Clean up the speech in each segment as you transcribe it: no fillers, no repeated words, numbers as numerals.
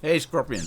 Hey, Scorpion.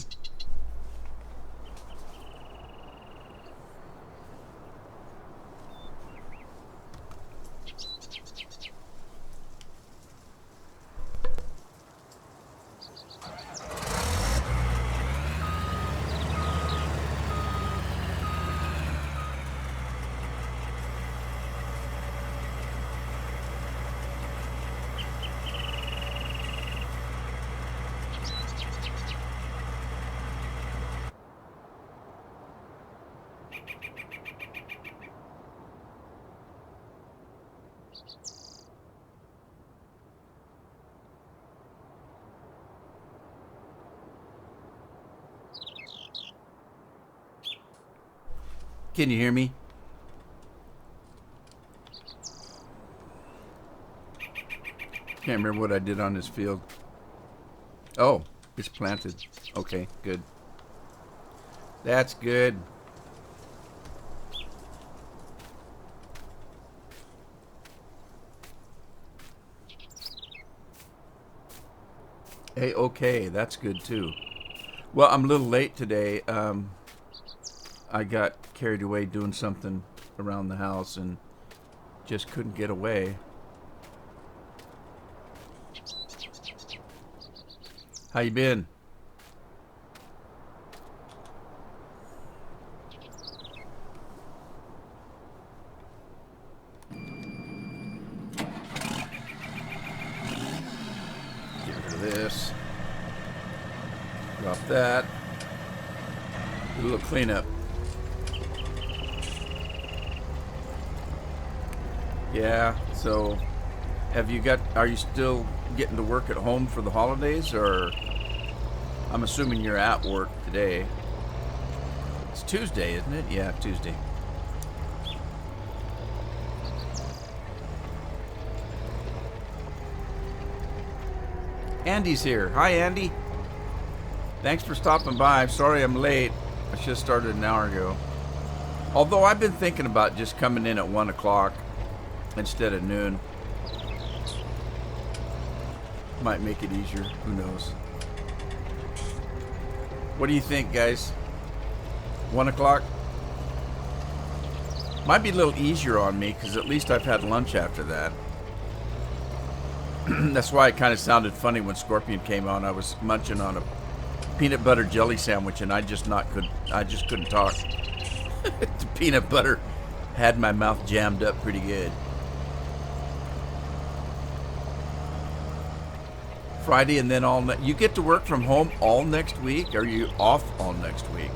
Can you hear me? Can't remember what I did on this field. Oh, it's planted. Okay, good. That's good. Hey, okay, that's good too. Well, I'm a little late today. I got carried away doing something around the house and just couldn't get away. How you been? Get rid of this. Drop that. Do a little cleanup. Yeah, so are you still getting to work at home for the holidays, or I'm assuming you're at work today? It's Tuesday, isn't it? Yeah, Tuesday. Andy's here. Hi, Andy. Thanks for stopping by. Sorry I'm late. I should have started an hour ago. Although I've been thinking about just coming in at 1 o'clock instead of noon. Might make it easier. Who knows? What do you think, guys? 1 o'clock? Might be a little easier on me because at least I've had lunch after that. That's why it kind of sounded funny when Scorpion came on. I was munching on a peanut butter jelly sandwich and I just couldn't talk. The peanut butter had my mouth jammed up pretty good. Friday and then you get to work from home all next week? Or are you off all next week?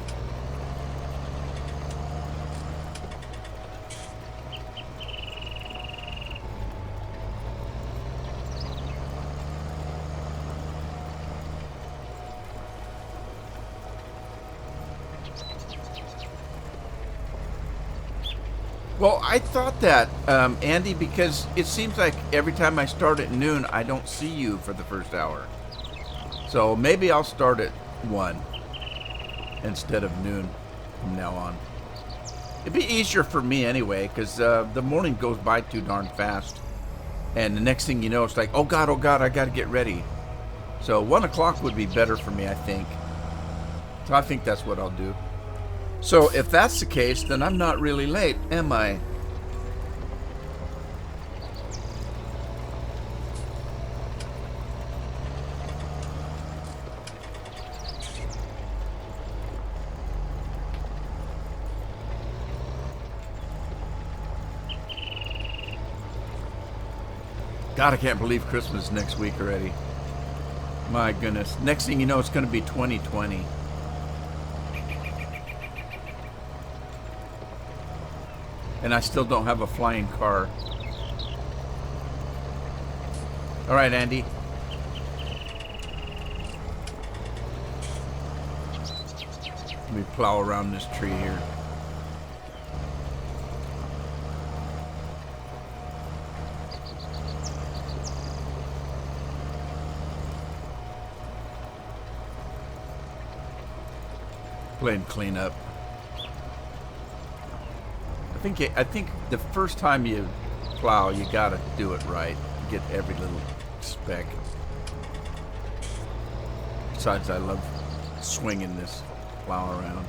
Well, I thought that, Andy, because it seems like every time I start at noon, I don't see you for the first hour. So maybe I'll start at 1 instead of noon from now on. It'd be easier for me anyway, because the morning goes by too darn fast. And the next thing you know, it's like, oh God, I got to get ready. So 1 o'clock would be better for me, I think. So I think that's what I'll do. So if that's the case, then I'm not really late, am I? God, I can't believe Christmas is next week already. My goodness. Next thing you know, it's going to be 2020. And I still don't have a flying car. All right, Andy. Let me plow around this tree here. Playing cleanup. I think the first time you plow, you gotta do it right. Get every little speck. Besides, I love swinging this plow around.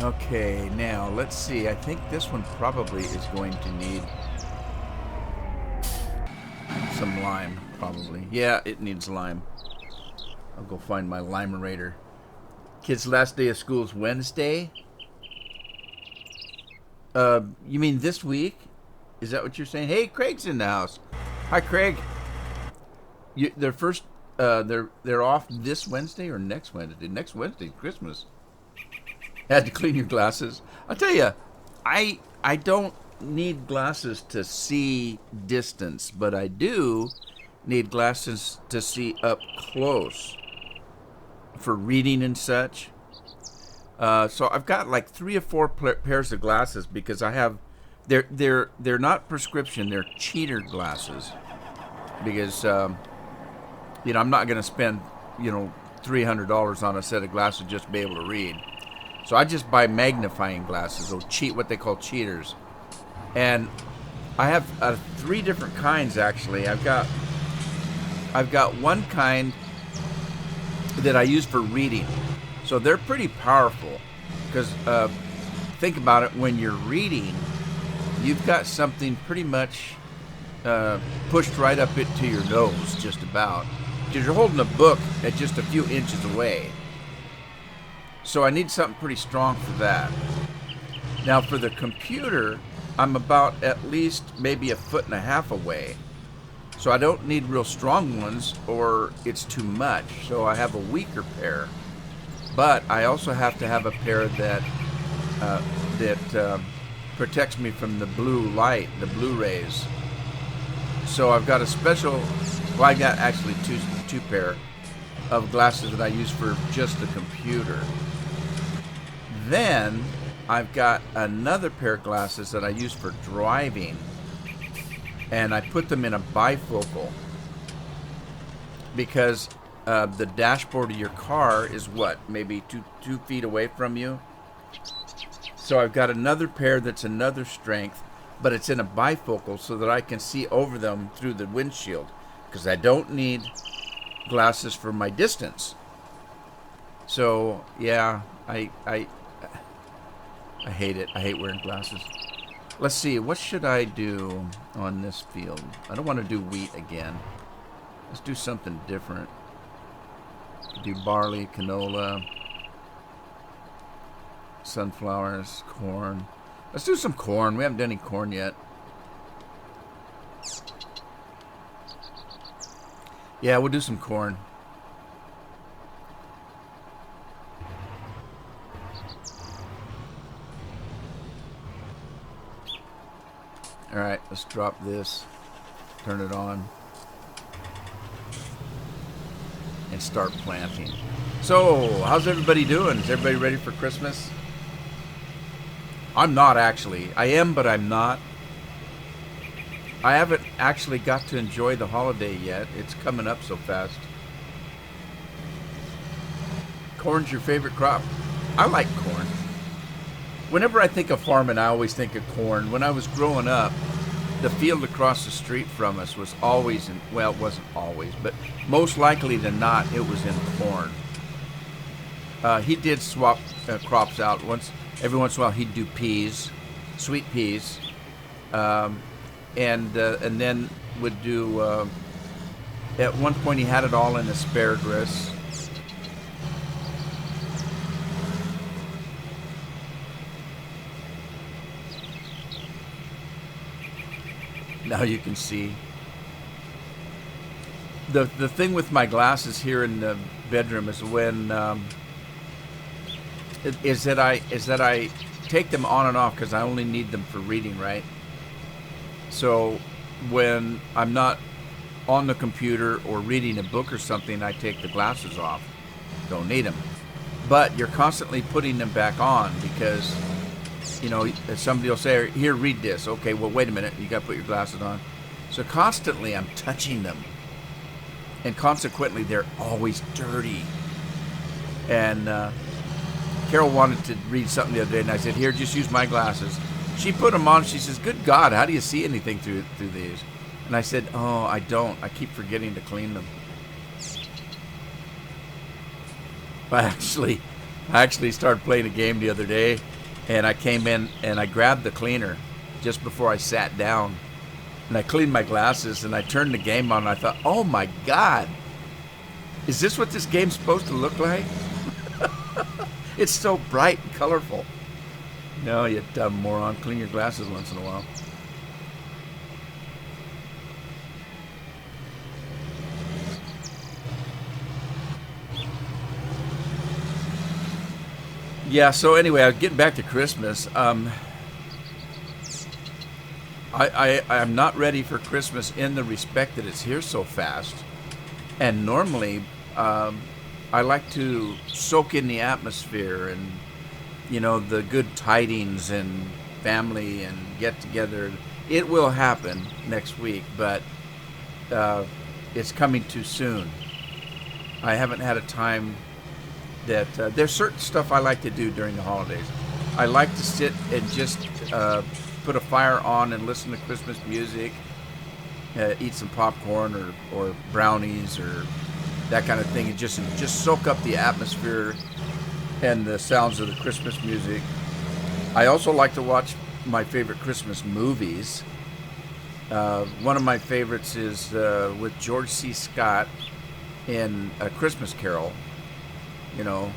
Okay, now let's see. I think this one probably is going to need some lime, probably. Yeah, it needs lime. I'll go find my limerator. Kids' last day of school is Wednesday. You mean this week? Is that what you're saying? Hey, Craig's in the house. Hi, Craig. They're off this Wednesday or next Wednesday? Next Wednesday, Christmas. Had to clean your glasses. I'll tell you, I don't need glasses to see distance, but I do need glasses to see up close for reading and such. So I've got like 3 or 4 pairs of glasses because I have they're not prescription, they're cheater glasses because I'm not going to spend $300 on a set of glasses just to be able to read. So I just buy magnifying glasses, or what they call cheaters. And I have 3 different kinds actually. I've got one kind that I use for reading. So they're pretty powerful because think about it, when you're reading, you've got something pretty much pushed right up into your nose, just about, because you're holding a book at just a few inches away. So I need something pretty strong for that. Now for the computer, I'm about at least maybe 1.5 feet away. So I don't need real strong ones or it's too much. So I have a weaker pair. But I also have to have a pair that protects me from the blue light, the blue rays. So I've got a special, well, I got actually two pair of glasses that I use for just the computer. Then I've got another pair of glasses that I use for driving, and I put them in a bifocal because the dashboard of your car is what, maybe two feet away from you. So I've got another pair that's another strength, but it's in a bifocal so that I can see over them through the windshield, because I don't need glasses for my distance. So yeah, I hate it. I hate wearing glasses. Let's see, what should I do on this field? I don't want to do wheat again. Let's do something different. Do barley, canola, sunflowers, corn. Let's do some corn. We haven't done any corn yet. Yeah, we'll do some corn. All right, let's drop this, turn it on, and start planting. So, how's everybody doing? Is everybody ready for Christmas? I'm not actually. I am, but I'm not. I haven't actually got to enjoy the holiday yet. It's coming up so fast. Corn's your favorite crop? I like corn. Whenever I think of farming, I always think of corn. When I was growing up, the field across the street from us was always in, well, it wasn't always, but most likely than not, it was in corn. He did swap crops out every once in a while. He'd do peas, sweet peas, and then would do. At one point, he had it all in asparagus. Now you can see. The thing with my glasses here in the bedroom is when is that I take them on and off because I only need them for reading, right? So when I'm not on the computer or reading a book or something, I take the glasses off. Don't need them. But you're constantly putting them back on because, you know, somebody will say, here, read this. Okay, well, wait a minute. You got to put your glasses on. So constantly I'm touching them. And consequently, they're always dirty. And Carol wanted to read something the other day, and I said, here, just use my glasses. She put them on. She says, good God, how do you see anything through these? And I said, oh, I don't. I keep forgetting to clean them. I actually started playing a game the other day, and I came in and I grabbed the cleaner just before I sat down. And I cleaned my glasses, and I turned the game on, and I thought, oh, my God. Is this what this game's supposed to look like? It's so bright and colorful. No, you dumb moron. Clean your glasses once in a while. Yeah, so anyway, I'm getting back to Christmas. I'm not ready for Christmas in the respect that it's here so fast. And normally, I like to soak in the atmosphere and, you know, the good tidings and family and get together. It will happen next week, but it's coming too soon. I haven't had a time that there's certain stuff I like to do during the holidays. I like to sit and just put a fire on and listen to Christmas music, eat some popcorn or brownies or that kind of thing, and just soak up the atmosphere and the sounds of the Christmas music. I also like to watch my favorite Christmas movies. One of my favorites is with George C. Scott in A Christmas Carol. You know,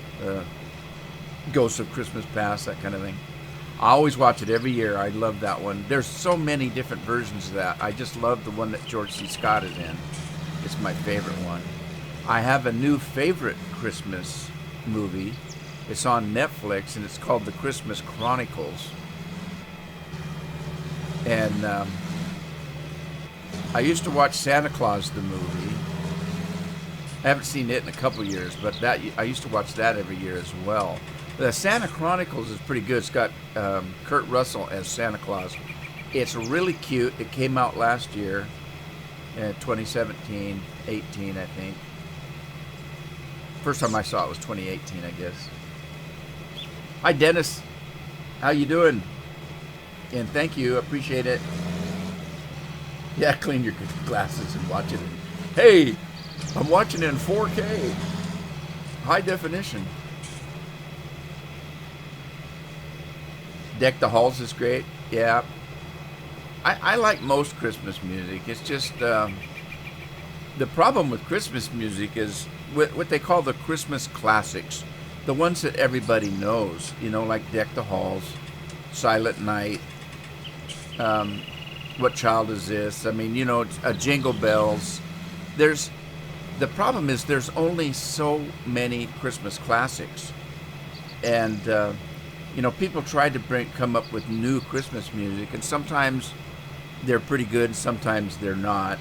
Ghosts of Christmas Past, that kind of thing. I always watch it every year. I love that one. There's so many different versions of that. I just love the one that George C. Scott is in. It's my favorite one. I have a new favorite Christmas movie. It's on Netflix, and it's called The Christmas Chronicles. And I used to watch Santa Claus the movie. I haven't seen it in a couple of years, but that I used to watch that every year as well. The Santa Chronicles is pretty good. It's got Kurt Russell as Santa Claus. It's really cute. It came out last year, 2017, 18, I think. First time I saw it was 2018, I guess. Hi, Dennis. How you doing? And thank you. Appreciate it. Yeah, clean your glasses and watch it. Hey, I'm watching it in 4K. High definition. Deck the Halls is great. Yeah. I like most Christmas music. It's just the problem with Christmas music is what they call the Christmas classics. The ones that everybody knows. You know, like Deck the Halls, Silent Night, What Child Is This? I mean, you know, Jingle Bells. The problem is there's only so many Christmas classics. And, you know, people try to come up with new Christmas music, and sometimes they're pretty good, sometimes they're not.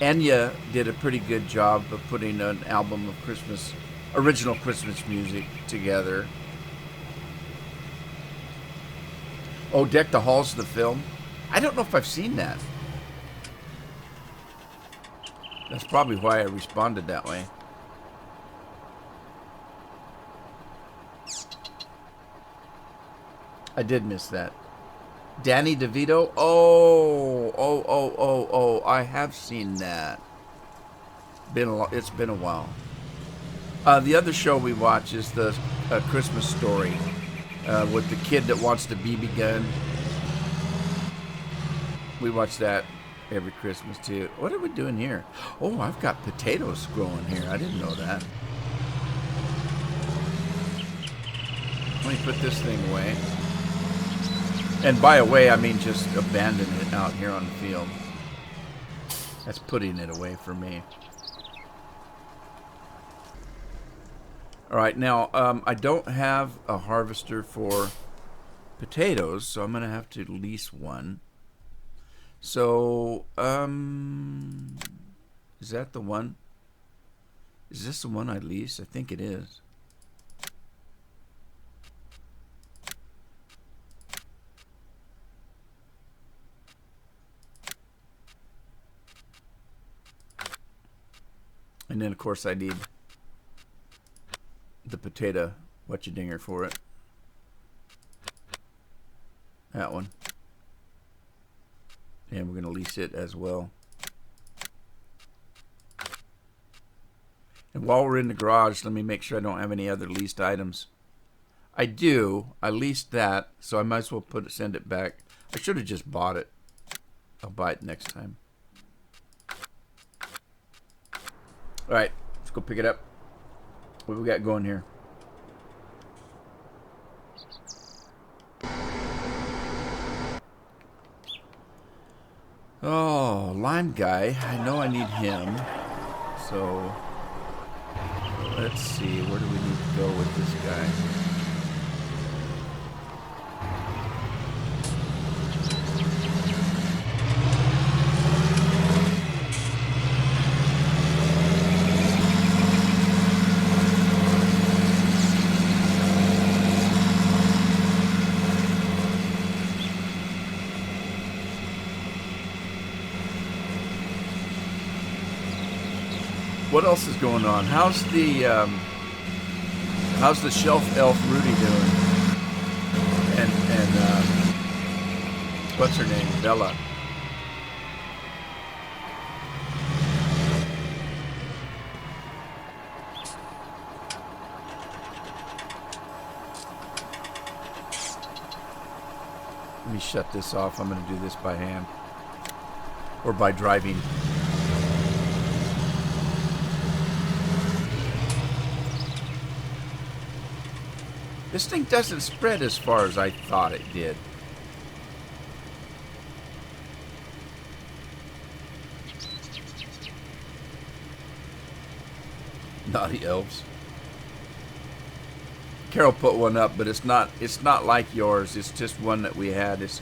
Enya did a pretty good job of putting an album of original Christmas music together. Oh, Deck the Halls, the film? I don't know if I've seen that. That's probably why I responded that way. I did miss that. Danny DeVito? Oh, I have seen that. It's been a while. The other show we watch is the Christmas Story with the kid that wants the BB gun. We watch that every Christmas too. What are we doing here? Oh, I've got potatoes growing here. I didn't know that. Let me put this thing away. And by away, I mean just abandon it out here on the field. That's putting it away for me. All right, now I don't have a harvester for potatoes, so I'm going to have to lease one. So, is that the one? Is this the one I lease? I think it is. And then, of course, I need the potato whatcha-dinger for it. That one. And we're going to lease it as well. And while we're in the garage, let me make sure I don't have any other leased items. I do. I leased that, so I might as well send it back. I should have just bought it. I'll buy it next time. All right, let's go pick it up. What we got going here? Oh, lime guy. I know I need him. So, let's see. Where do we need to go with this guy? What else is going on? How's the shelf elf Rudy doing? And what's her name? Bella. Let me shut this off. I'm going to do this by hand or by driving. This thing doesn't spread as far as I thought it did. Naughty elves. Carol put one up, but it's not like yours. It's just one that we had. It's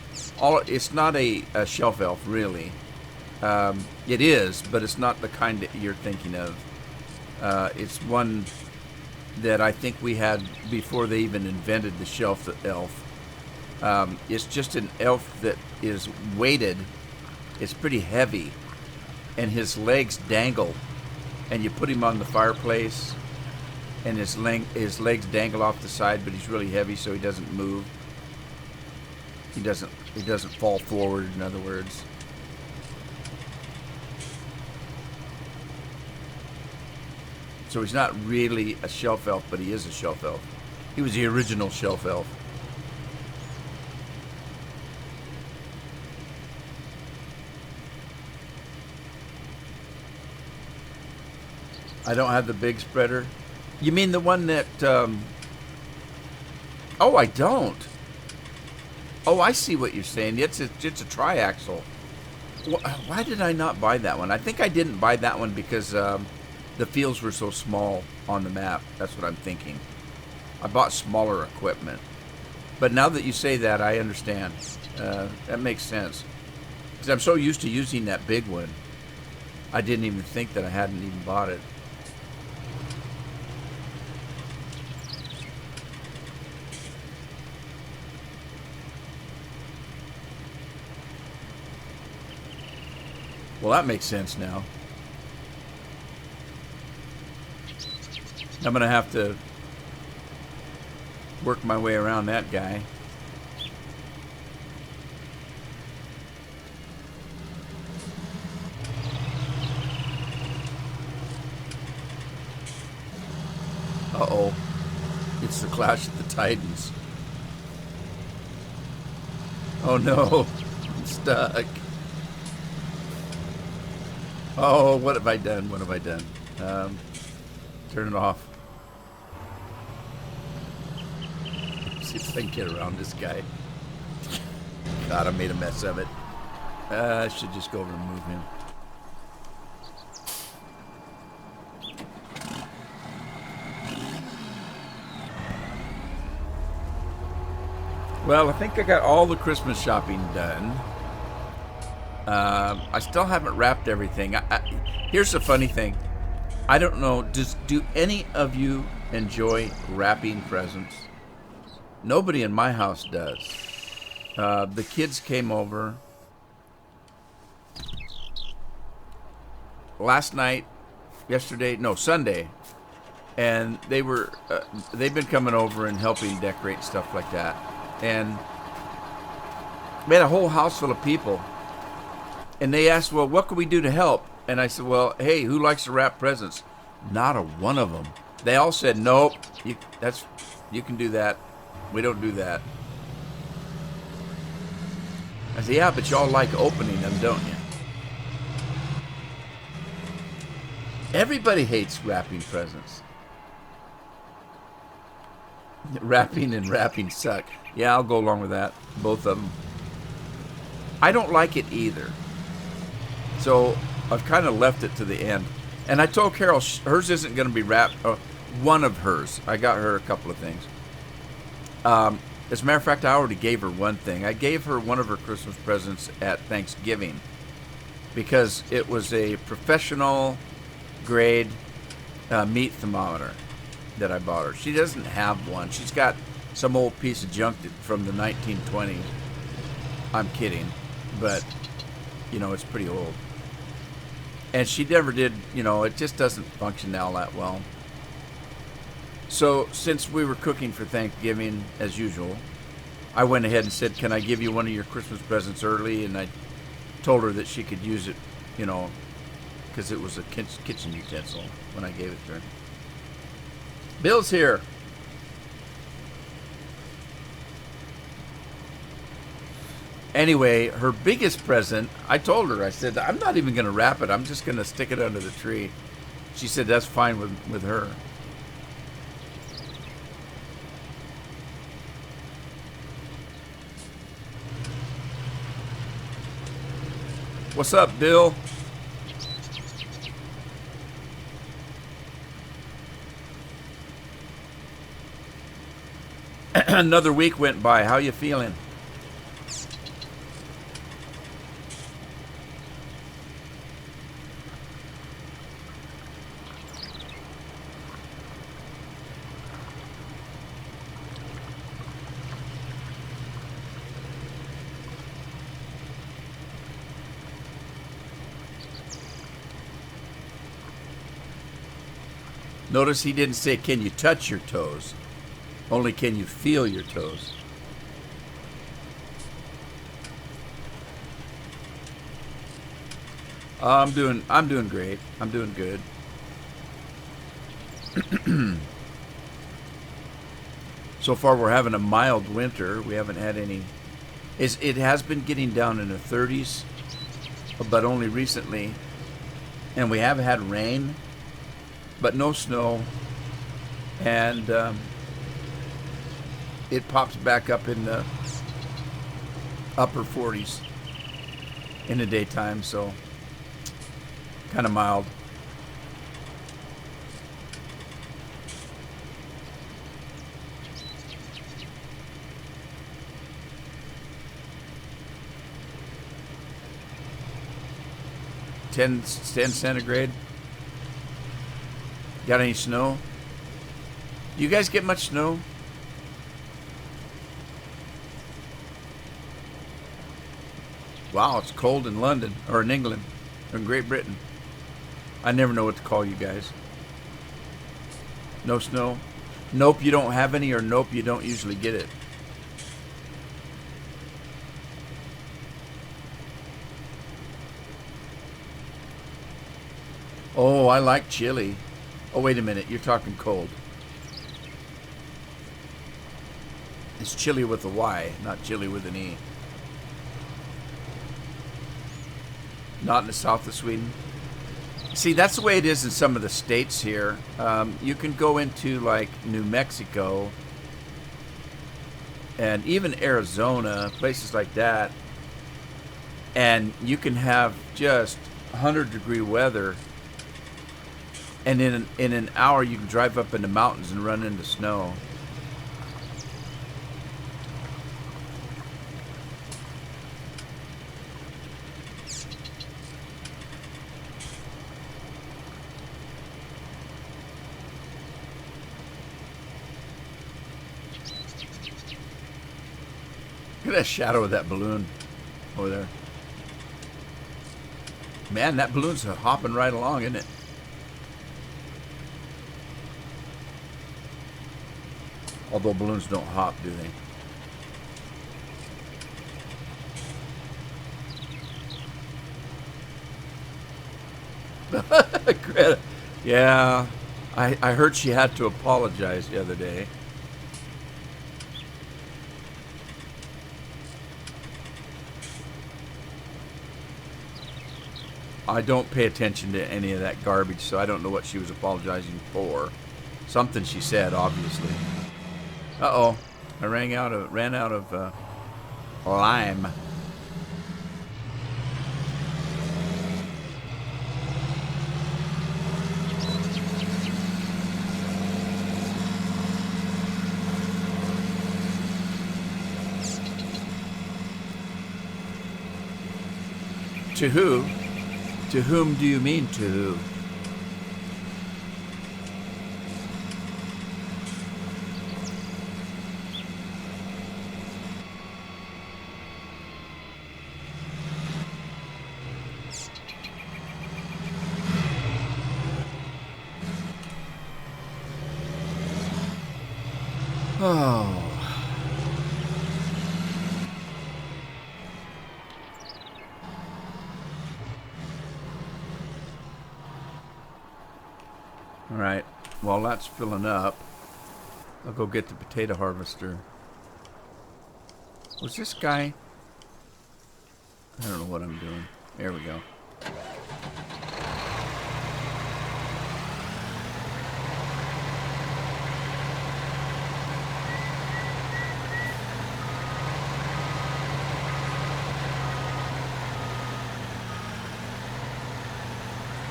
not a shelf elf, really. It is, but it's not the kind that you're thinking of. It's one that I think we had before they even invented the shelf elf. It's just an elf that is weighted. It's pretty heavy, and his legs dangle. And you put him on the fireplace, and his legs dangle off the side, but he's really heavy, so he doesn't move. He doesn't fall forward, in other words. So he's not really a shelf elf, but he is a shelf elf. He was the original shelf elf. I don't have the big spreader. You mean the one that... Oh, I don't. Oh, I see what you're saying. It's a triaxle. Why did I not buy that one? I think I didn't buy that one because... the fields were so small on the map. That's what I'm thinking. I bought smaller equipment. But now that you say that, I understand. That makes sense. Because I'm so used to using that big one. I didn't even think that I hadn't even bought it. Well, that makes sense now. I'm going to have to work my way around that guy. Uh-oh. It's the Clash of the Titans. Oh no. I'm stuck. Oh, what have I done? What have I done? Turn it off. See if I can get around this guy. God, I made a mess of it. I should just go over and move him. Well, I think I got all the Christmas shopping done. I still haven't wrapped everything. Here's the funny thing. I don't know, do any of you enjoy wrapping presents? Nobody in my house does. The kids came over last night, Sunday, and they've been coming over and helping decorate stuff like that. And we had a whole house full of people. And they asked, well, what can we do to help? And I said, well, hey, who likes to wrap presents? Not a one of them. They all said, nope, you can do that. We don't do that. I said, yeah, but y'all like opening them, don't you? Everybody hates wrapping presents. Wrapping and wrapping suck. Yeah, I'll go along with that. Both of them. I don't like it either. So I've kind of left it to the end. And I told Carol hers isn't going to be wrapped. One of hers. I got her a couple of things. As a matter of fact, I already gave her one thing. I gave her one of her Christmas presents at Thanksgiving because it was a professional grade meat thermometer that I bought her. She doesn't have one. She's got some old piece of junk from the 1920s. I'm kidding, but it's pretty old. And she never did, it just doesn't function all that well. So since we were cooking for Thanksgiving as usual, I went ahead and said, can I give you one of your Christmas presents early? And I told her that she could use it, because it was a kitchen utensil when I gave it to her. Bill's here. Anyway, her biggest present, I told her, I said, I'm not even going to wrap it. I'm just going to stick it under the tree. She said, that's fine with her. What's up, Bill? Another week went by. How you feeling? Notice he didn't say, can you touch your toes? Only can you feel your toes? I'm doing great. I'm doing good. So far we're having a mild winter. We haven't had any. It has been getting down in the 30s, but only recently. And we have had rain, but no snow. And it pops back up in the upper 40s in the daytime, so kind of mild. Ten centigrade. Got any snow? Do you guys get much snow? Wow, it's cold in London, or in England, or in Great Britain. I never know what to call you guys. No snow? Nope, you don't have any, or nope, you don't usually get it. Oh, I like chili. Oh, wait a minute, you're talking cold. It's chili with a Y, not chili with an E. Not in the south of Sweden. See, that's the way it is in some of the states here. You can go into like New Mexico and even Arizona, places like that, and you can have just 100-degree weather, and in an hour you can drive up in the mountains and run into snow. Look at that shadow of that balloon over there. Man, that balloon's hopping right along, isn't it? Although balloons don't hop, do they? Greta. Yeah, I heard she had to apologize the other day. I don't pay attention to any of that garbage, so I don't know what she was apologizing for. Something she said, obviously. Uh-oh. I ran out of lime. To who? To whom do you mean to who? Oh. All right. While that's filling up, I'll go get the potato harvester. Was this guy? I don't know what I'm doing. There we go.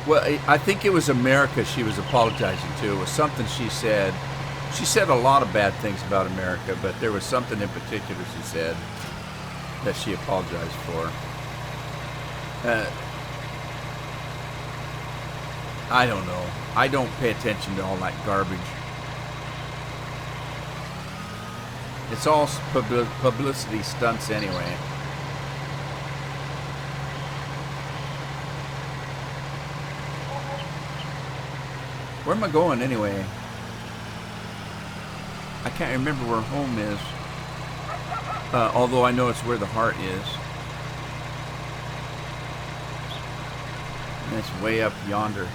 Well, I think it was America she was apologizing to. It was something she said. She said a lot of bad things about America, but there was something in particular she said that she apologized for. I don't know. I don't pay attention to all that garbage. It's all publicity stunts anyway. Where am I going anyway? I can't remember where home is. Although I know it's where the heart is. And it's way up yonder.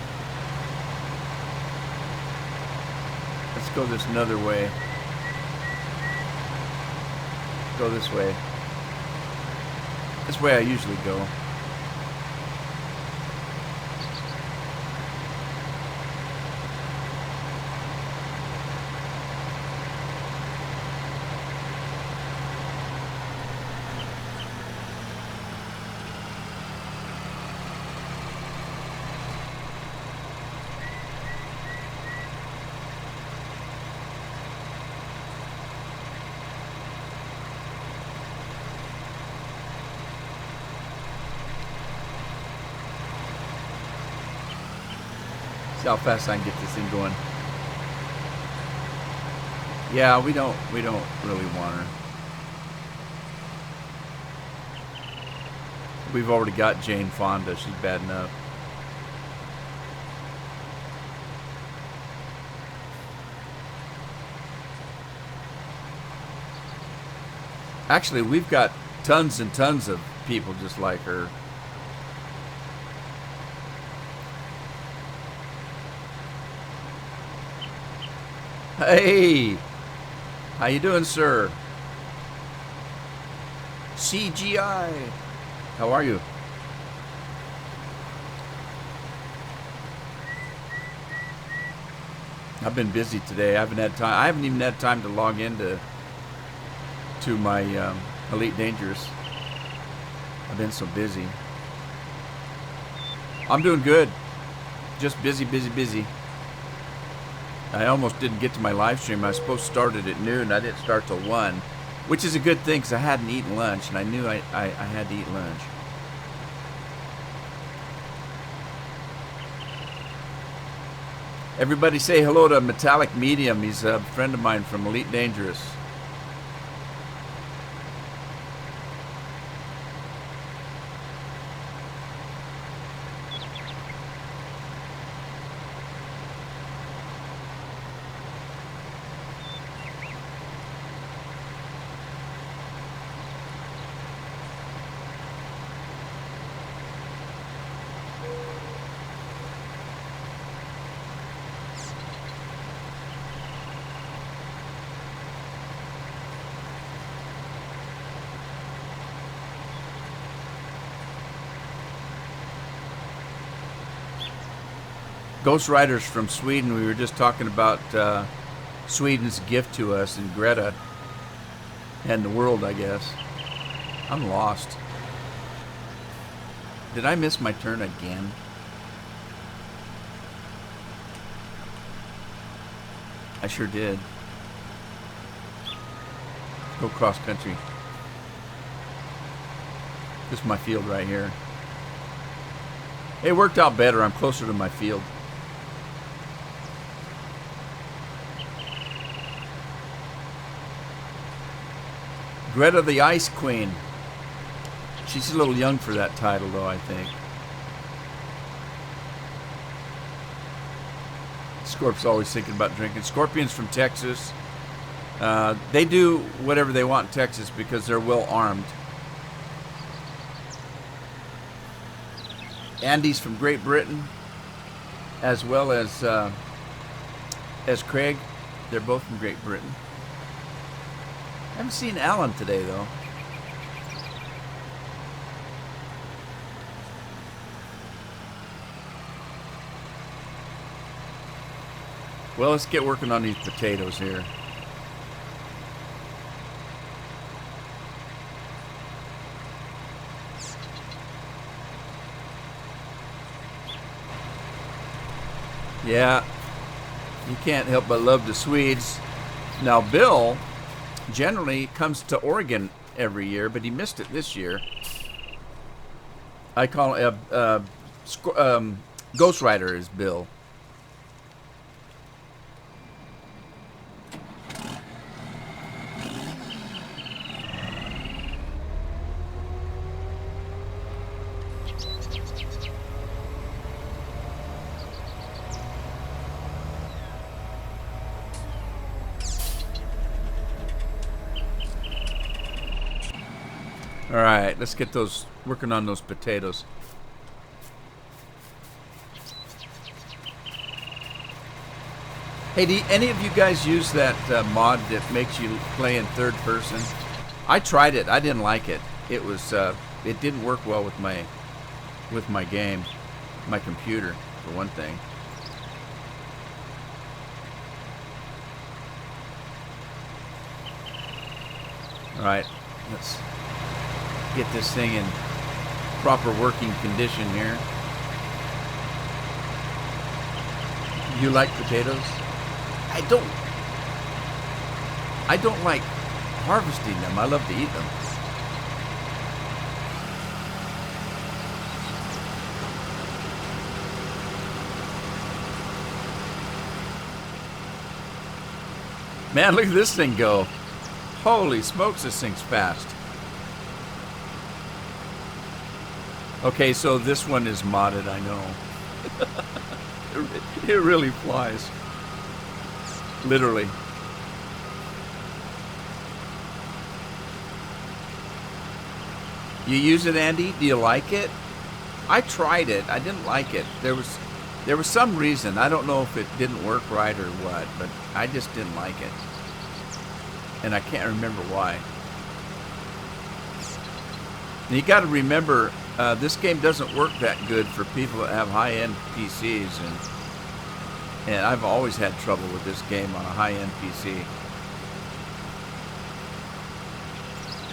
Let's go this another way. Go this way. This way I usually go. See how fast I can get this thing going. Yeah, we don't really want her. We've already got Jane Fonda. She's bad enough. Actually, we've got tons and tons of people just like her. Hey, how you doing, sir? CGI. How are you? I've been busy today. I haven't had time. I haven't even had time to log into my Elite Dangerous. I've been so busy. I'm doing good. Just busy, busy, busy. I almost didn't get to my live stream. I was supposed to start it at noon. I didn't start till 1, which is a good thing because I hadn't eaten lunch, and I knew I had to eat lunch. Everybody say hello to Metallic Medium. He's a friend of mine from Elite Dangerous. Ghost Riders from Sweden. We were just talking about Sweden's gift to us and Greta and the world, I guess. I'm lost. Did I miss my turn again? I sure did. Go cross country. This is my field right here. It worked out better. I'm closer to my field. Greta the Ice Queen. She's a little young for that title, though, I think. Scorp's always thinking about drinking. Scorpion's from Texas. They do whatever they want in Texas because they're well armed. Andy's from Great Britain, as well as Craig. They're both from Great Britain. I haven't seen Alan today, though. Well, let's get working on these potatoes here. Yeah, you can't help but love the Swedes. Now, Bill generally comes to Oregon every year, but he missed it this year. I call it Ghost Rider is Bill. All right, let's get those working on those potatoes. Hey, do any of you guys use that mod that makes you play in third person? I tried it. I didn't like it. It was it didn't work well with my game, my computer, for one thing. All right, let's get this thing in proper working condition here. You like potatoes? I don't like harvesting them. I love to eat them. Man, look at this thing go. Holy smokes, this thing's fast. Okay, so this one is modded, I know. It really flies. Literally. You use it, Andy? Do you like it? I tried it. I didn't like it. There was some reason. I don't know if it didn't work right or what, but I just didn't like it. And I can't remember why. And you got to remember, this game doesn't work that good for people that have high-end PCs, and And I've always had trouble with this game on a high-end PC.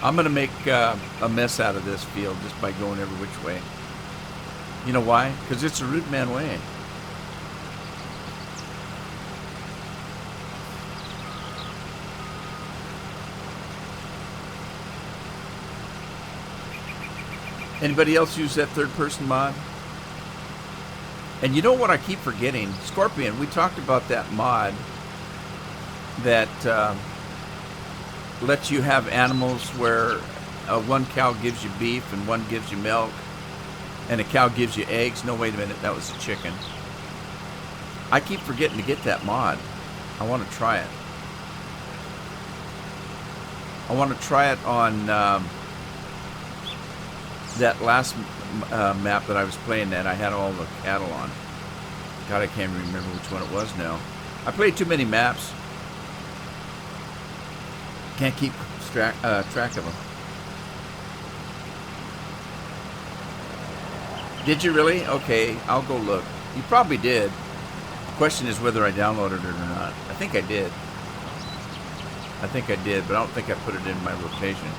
I'm going to make a mess out of this field just by going every which way. You know why? Because it's a Rudeman way. Anybody else use that third-person mod? And you know what I keep forgetting? Scorpion, we talked about that mod that lets you have animals where one cow gives you beef and one gives you milk, and a cow gives you eggs. No, wait a minute, that was a chicken. I keep forgetting to get that mod. I want to try it. I want to try it on that last map that I was playing that I had all the cattle on. God, I can't remember which one it was now. I played too many maps. Can't keep track of them. Did you really? Okay, I'll go look. You probably did. The question is whether I downloaded it or not. I think I did. I think I did, but I don't think I put it in my rotation.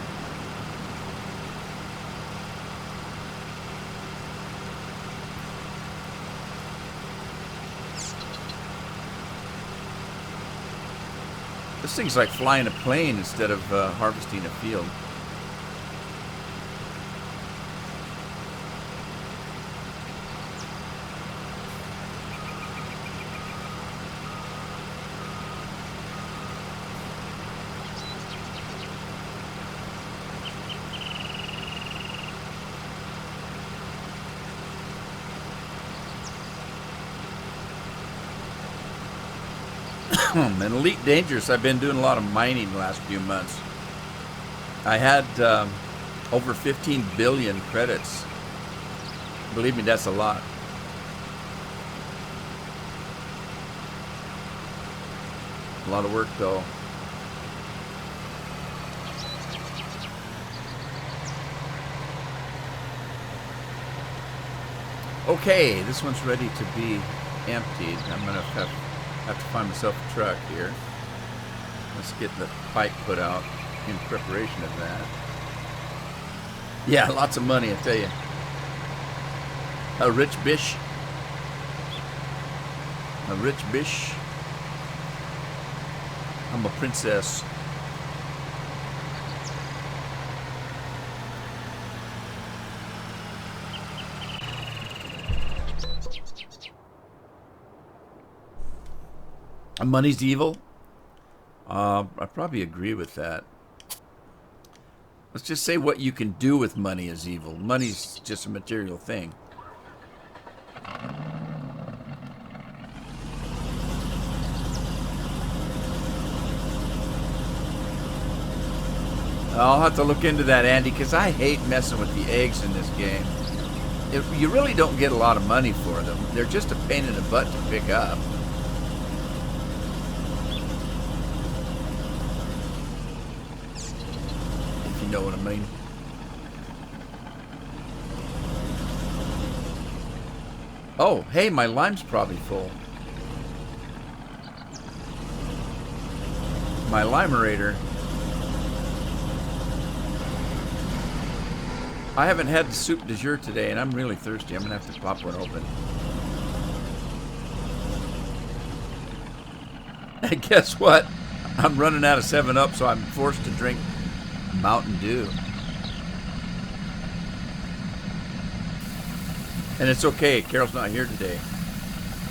This thing's like flying a plane instead of harvesting a field. And Elite Dangerous, I've been doing a lot of mining the last few months. I had over 15 billion credits. Believe me, that's a lot. A lot of work, though. Okay, this one's ready to be emptied. I'm going to have to find myself a truck here. Let's get the pipe put out in preparation of that. Yeah, lots of money, I tell you. A rich bish. A rich bish. I'm a princess. Money's evil? I probably agree with that. Let's just say what you can do with money is evil. Money's just a material thing. I'll have to look into that, Andy, because I hate messing with the eggs in this game. You really don't get a lot of money for them. They're just a pain in the butt to pick up. Know what I mean? Oh, hey, my lime's probably full. My limerator. I haven't had the soup du jour today, and I'm really thirsty. I'm gonna have to pop one open. And guess what? I'm running out of 7-Up, so I'm forced to drink Mountain Dew. And it's okay, Carol's not here today.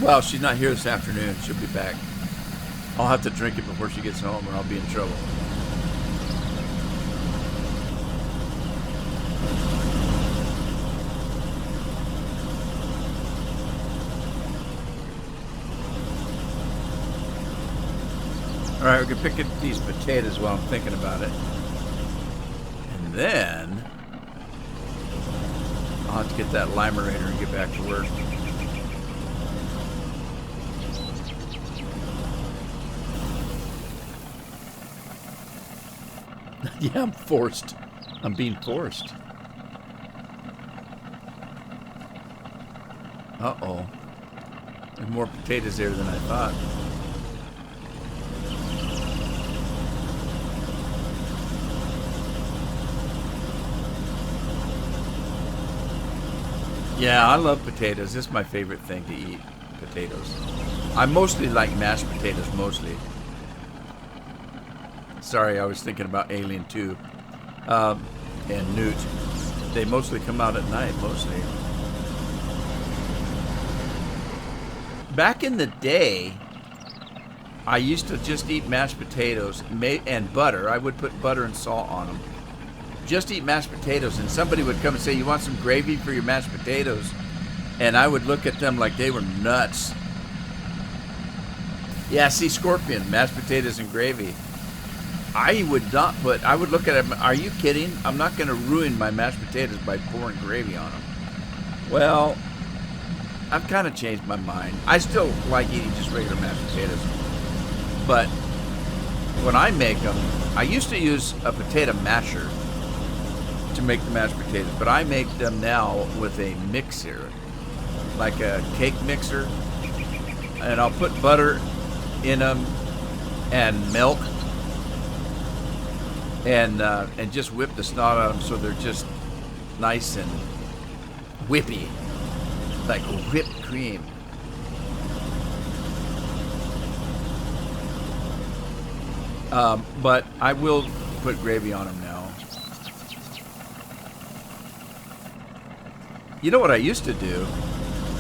Well, she's not here this afternoon. She'll be back. I'll have to drink it before she gets home or I'll be in trouble. Alright, we can pick up these potatoes while I'm thinking about it. And then I'll have to get that limerator and get back to work. Yeah, I'm forced. I'm being forced. Uh-oh. There's more potatoes there than I thought. Yeah, I love potatoes. This is my favorite thing to eat, potatoes. I mostly like mashed potatoes, mostly. Sorry, I was thinking about Alien 2 and Newt. They mostly come out at night, mostly. Back in the day, I used to just eat mashed potatoes and butter. I would put butter and salt on them. Just eat mashed potatoes, and somebody would come and say, "You want some gravy for your mashed potatoes?" And I would look at them like they were nuts. Yeah, see, Scorpion, mashed potatoes and gravy. I would not put, I would look at them, are you kidding? I'm not going to ruin my mashed potatoes by pouring gravy on them. Well, I've kind of changed my mind. I still like eating just regular mashed potatoes. But when I make them, I used to use a potato masher to make the mashed potatoes, but I make them now with a mixer, like a cake mixer, and I'll put butter in them and milk and just whip the snot out of them so they're just nice and whippy, like whipped cream. But I will put gravy on them now. You know what I used to do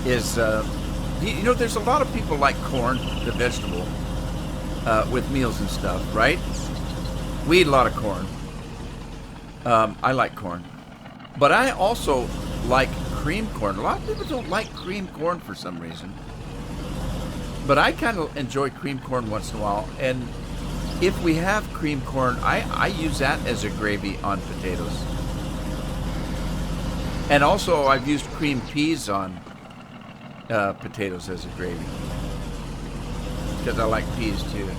is, you know, there's a lot of people like corn, the vegetable, with meals and stuff, right? We eat a lot of corn. I like corn. But I also like cream corn. A lot of people don't like cream corn for some reason. But I kind of enjoy cream corn once in a while. And if we have cream corn, I use that as a gravy on potatoes. And also, I've used cream peas on potatoes as a gravy. Because I like peas too.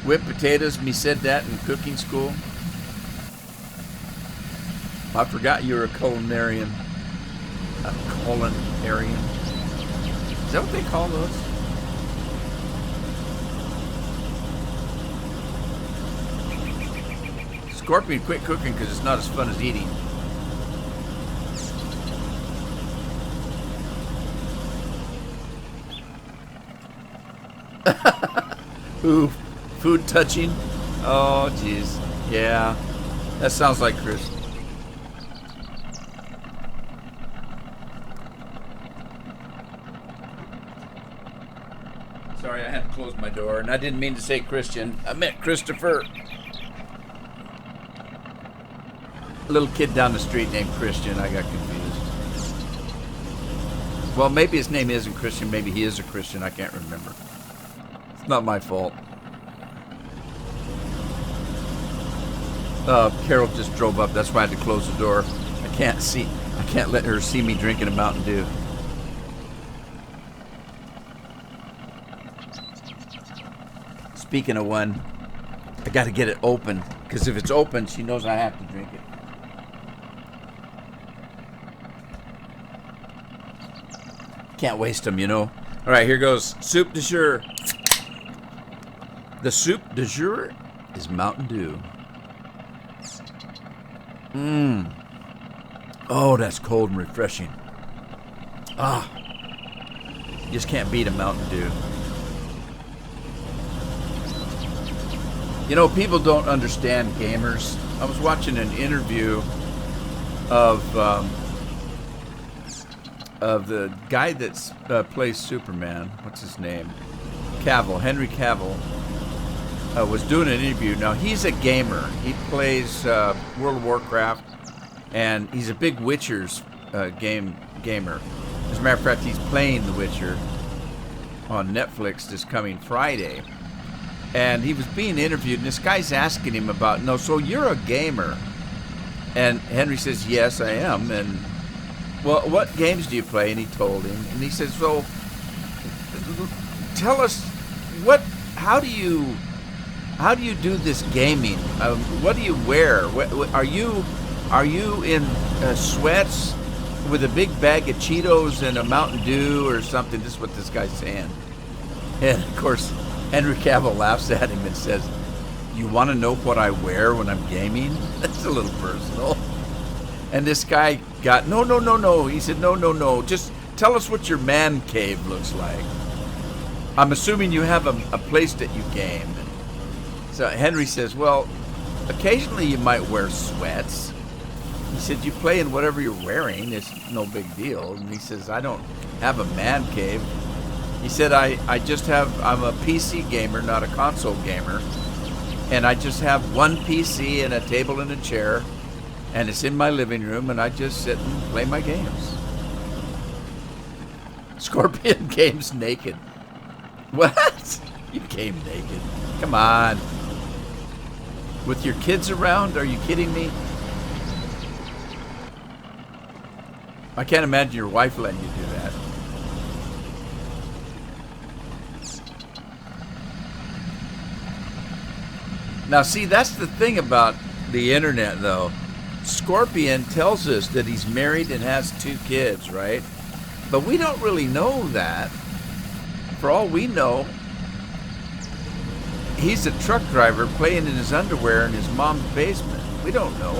Whipped potatoes, me said that in cooking school. I forgot you were a culinarian. A culinarian. Is that what they call those? Scorpion, quit cooking because it's not as fun as eating. Ooh, food touching. Oh, jeez. Yeah, that sounds like Chris. Sorry, I had to close my door, and I didn't mean to say Christian. I meant Christopher. A little kid down the street named Christian. I got confused. Well, maybe his name isn't Christian. Maybe he is a Christian. I can't remember. It's not my fault. Carol just drove up. That's why I had to close the door. I can't let her see me drinking a Mountain Dew. Speaking of one, I got to get it open, because if it's open, she knows I have to drink it. Can't waste them, you know. All right, here goes. Soup du jour. The soup du jour is Mountain Dew. Mmm. Oh, that's cold and refreshing. Ah. You just can't beat a Mountain Dew. You know, people don't understand gamers. I was watching an interview of the guy that plays Superman. What's his name? Cavill. Henry Cavill was doing an interview. Now, he's a gamer. He plays World of Warcraft, and he's a big Witcher's gamer. As a matter of fact, he's playing The Witcher on Netflix this coming Friday. And he was being interviewed, and this guy's asking him about, no, so you're a gamer. And Henry says, yes, I am. And, well, what games do you play? And he told him. And he says, well, tell us, how do you how do you do this gaming? What do you wear? Are you in sweats with a big bag of Cheetos and a Mountain Dew or something? This is what this guy's saying. And of course, Henry Cavill laughs at him and says, "You want to know what I wear when I'm gaming?" That's a little personal. And this guy got, no. He said, no. Just tell us what your man cave looks like. I'm assuming you have a place that you game. So Henry says, well, occasionally you might wear sweats. He said, you play in whatever you're wearing. It's no big deal. And he says, I don't have a man cave. He said, I'm a PC gamer, not a console gamer. And I just have one PC and a table and a chair. And it's in my living room, and I just sit and play my games. Scorpion games naked. What? You game naked? Come on. With your kids around? Are you kidding me? I can't imagine your wife letting you do that. Now, see, that's the thing about the internet, though. Scorpion tells us that he's married and has 2 kids, right? But we don't really know that. For all we know, he's a truck driver playing in his underwear in his mom's basement. We don't know.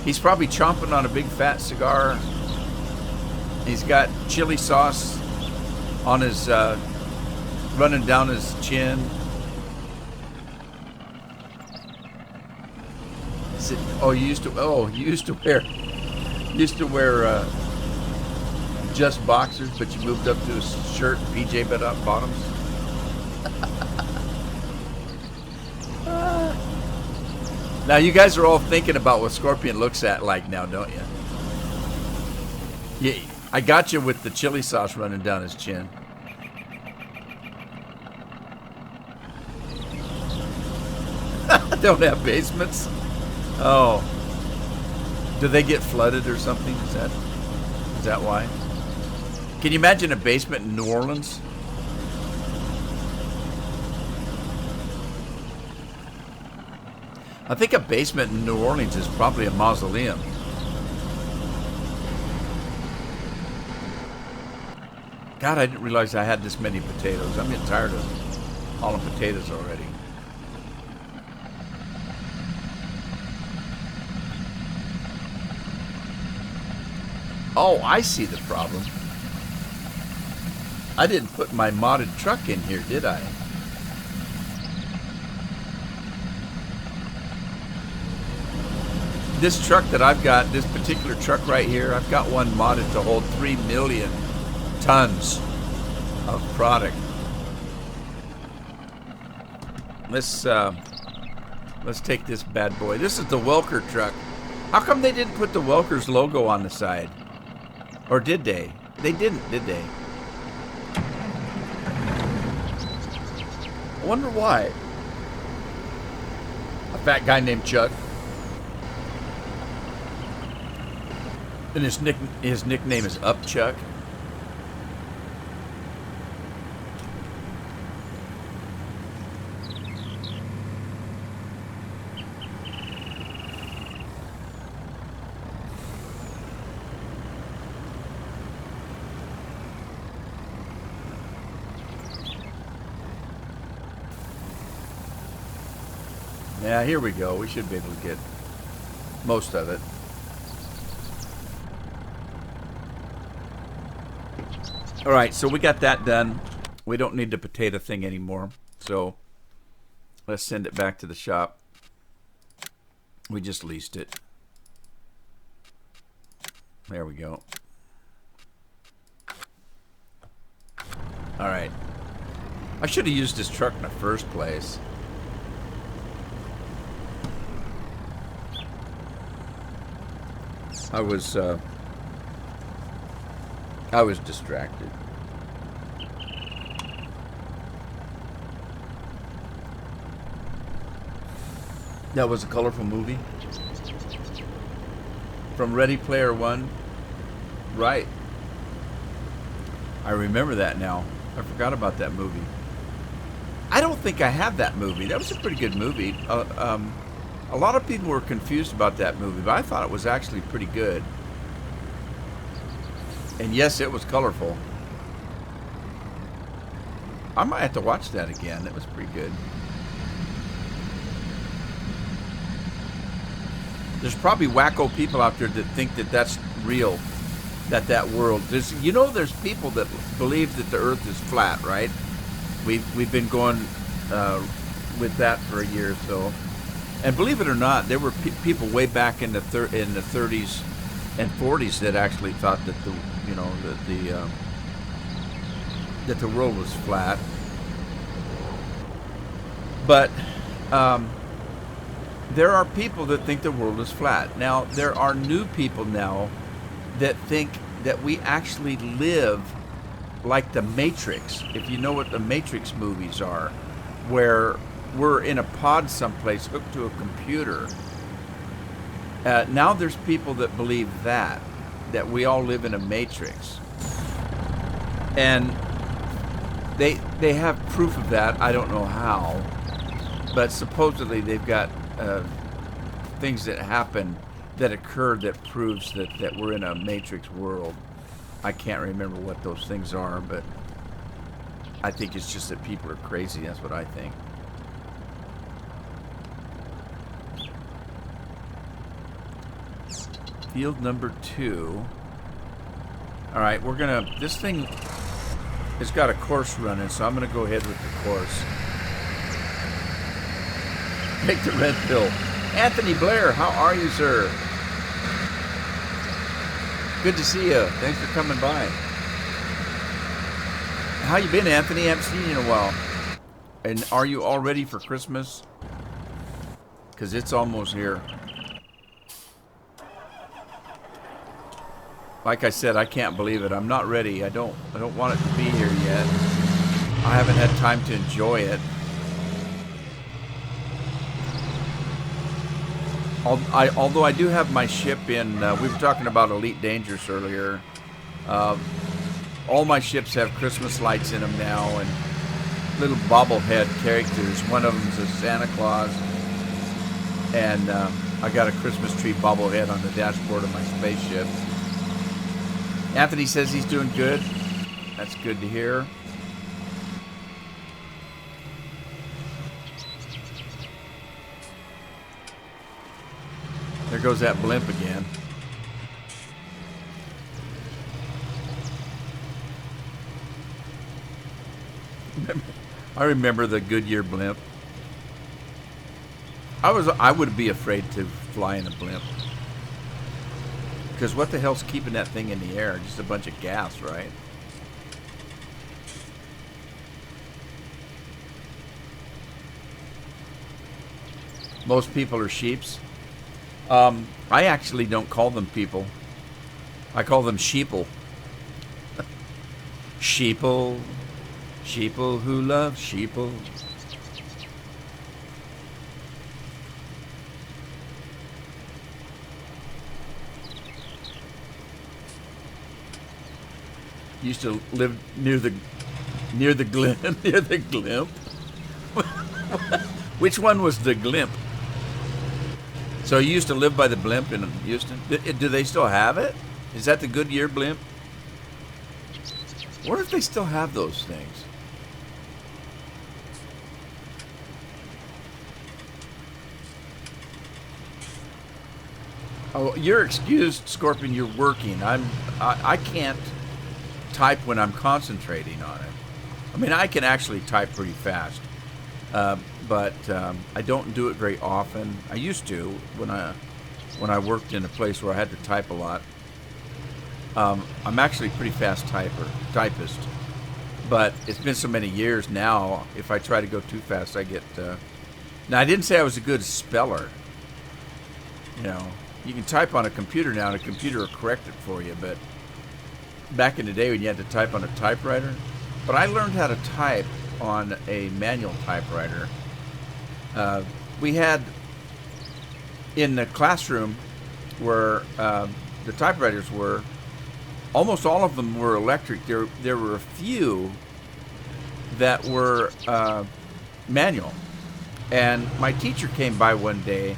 He's probably chomping on a big fat cigar. He's got chili sauce on his, running down his chin. You used to wear just boxers, but you moved up to a shirt and PJ bottoms. Now you guys are all thinking about what Scorpion looks at like now, don't you? Yeah, I got you with the chili sauce running down his chin. Don't have basements? Oh. Do they get flooded or something? Is that why? Can you imagine a basement in New Orleans? I think a basement in New Orleans is probably a mausoleum. God, I didn't realize I had this many potatoes. I'm getting tired of hauling potatoes already. Oh, I see the problem. I didn't put my modded truck in here, did I? This truck that I've got, this particular truck right here, I've got one modded to hold 3 million tons of product. Let's take this bad boy. This is the Welker truck. How come they didn't put the Welker's logo on the side? Or did they? They didn't, did they? I wonder why. A fat guy named Chuck. And his nickname is Up Chuck. Yeah, here we go. We should be able to get most of it. All right, so we got that done. We don't need the potato thing anymore. So let's send it back to the shop. We just leased it. There we go. All right. I should have used this truck in the first place. I was distracted. That was a colorful movie. From Ready Player One. Right. I remember that now. I forgot about that movie. think I have that movie. That was a pretty good movie. A lot of people were confused about that movie, but I thought it was actually pretty good. And yes, it was colorful. I might have to watch that again. It was pretty good. There's probably wacko people out there that think that that's real, that world. There's people that believe that the Earth is flat, right? We've been going with that for a year or so, and believe it or not, there were people way back in the 30s and 40s that actually thought that that the world was flat. But there are people that think the world is flat. Now, there are new people now that think that we actually live like the Matrix, if you know what the Matrix movies are, where we're in a pod someplace hooked to a computer. Now there's people that believe that we all live in a Matrix. And they have proof of that. I don't know how, but supposedly they've got things that happen, that occur, that proves that we're in a Matrix world. I can't remember what those things are, but I think it's just that people are crazy. That's what I think. Field number 2. All right, this thing has got a course running, so I'm gonna go ahead with the course. Take the red pill. Anthony Blair, how are you, sir? Good to see you. Thanks for coming by. How you been, Anthony? I haven't seen you in a while. And are you all ready for Christmas? Because it's almost here. Like I said, I can't believe it. I'm not ready. I don't want it to be here yet. I haven't had time to enjoy it. Although I do have my ship in, we were talking about Elite Dangerous earlier. All my ships have Christmas lights in them now, and little bobblehead characters. One of them's a Santa Claus, and I got a Christmas tree bobblehead on the dashboard of my spaceship. Anthony says he's doing good. That's good to hear. There goes that blimp again. I remember the Goodyear blimp. I would be afraid to fly in a blimp. Because what the hell's keeping that thing in the air? Just a bunch of gas, right? Most people are sheeps. I actually don't call them people. I call them sheeple. Sheeple. Sheeple who love sheeple. Used to live near the glimp. Near the glimp. Which one was the glimp? So you used to live by the blimp in Houston? Do they still have it? Is that the Goodyear blimp? What if they still have those things? Oh, you're excused, Scorpion. You're working. I can't type when I'm concentrating on it. I mean, I can actually type pretty fast, but I don't do it very often. I used to when I worked in a place where I had to type a lot. I'm actually a pretty fast typist, but it's been so many years now. If I try to go too fast, I get. Now, I didn't say I was a good speller. You know, you can type on a computer now, and a computer will correct it for you. But back in the day when you had to type on a typewriter, but I learned how to type on a manual typewriter. We had in the classroom where the typewriters were, almost all of them were electric. There were a few that were manual. And my teacher came by one day,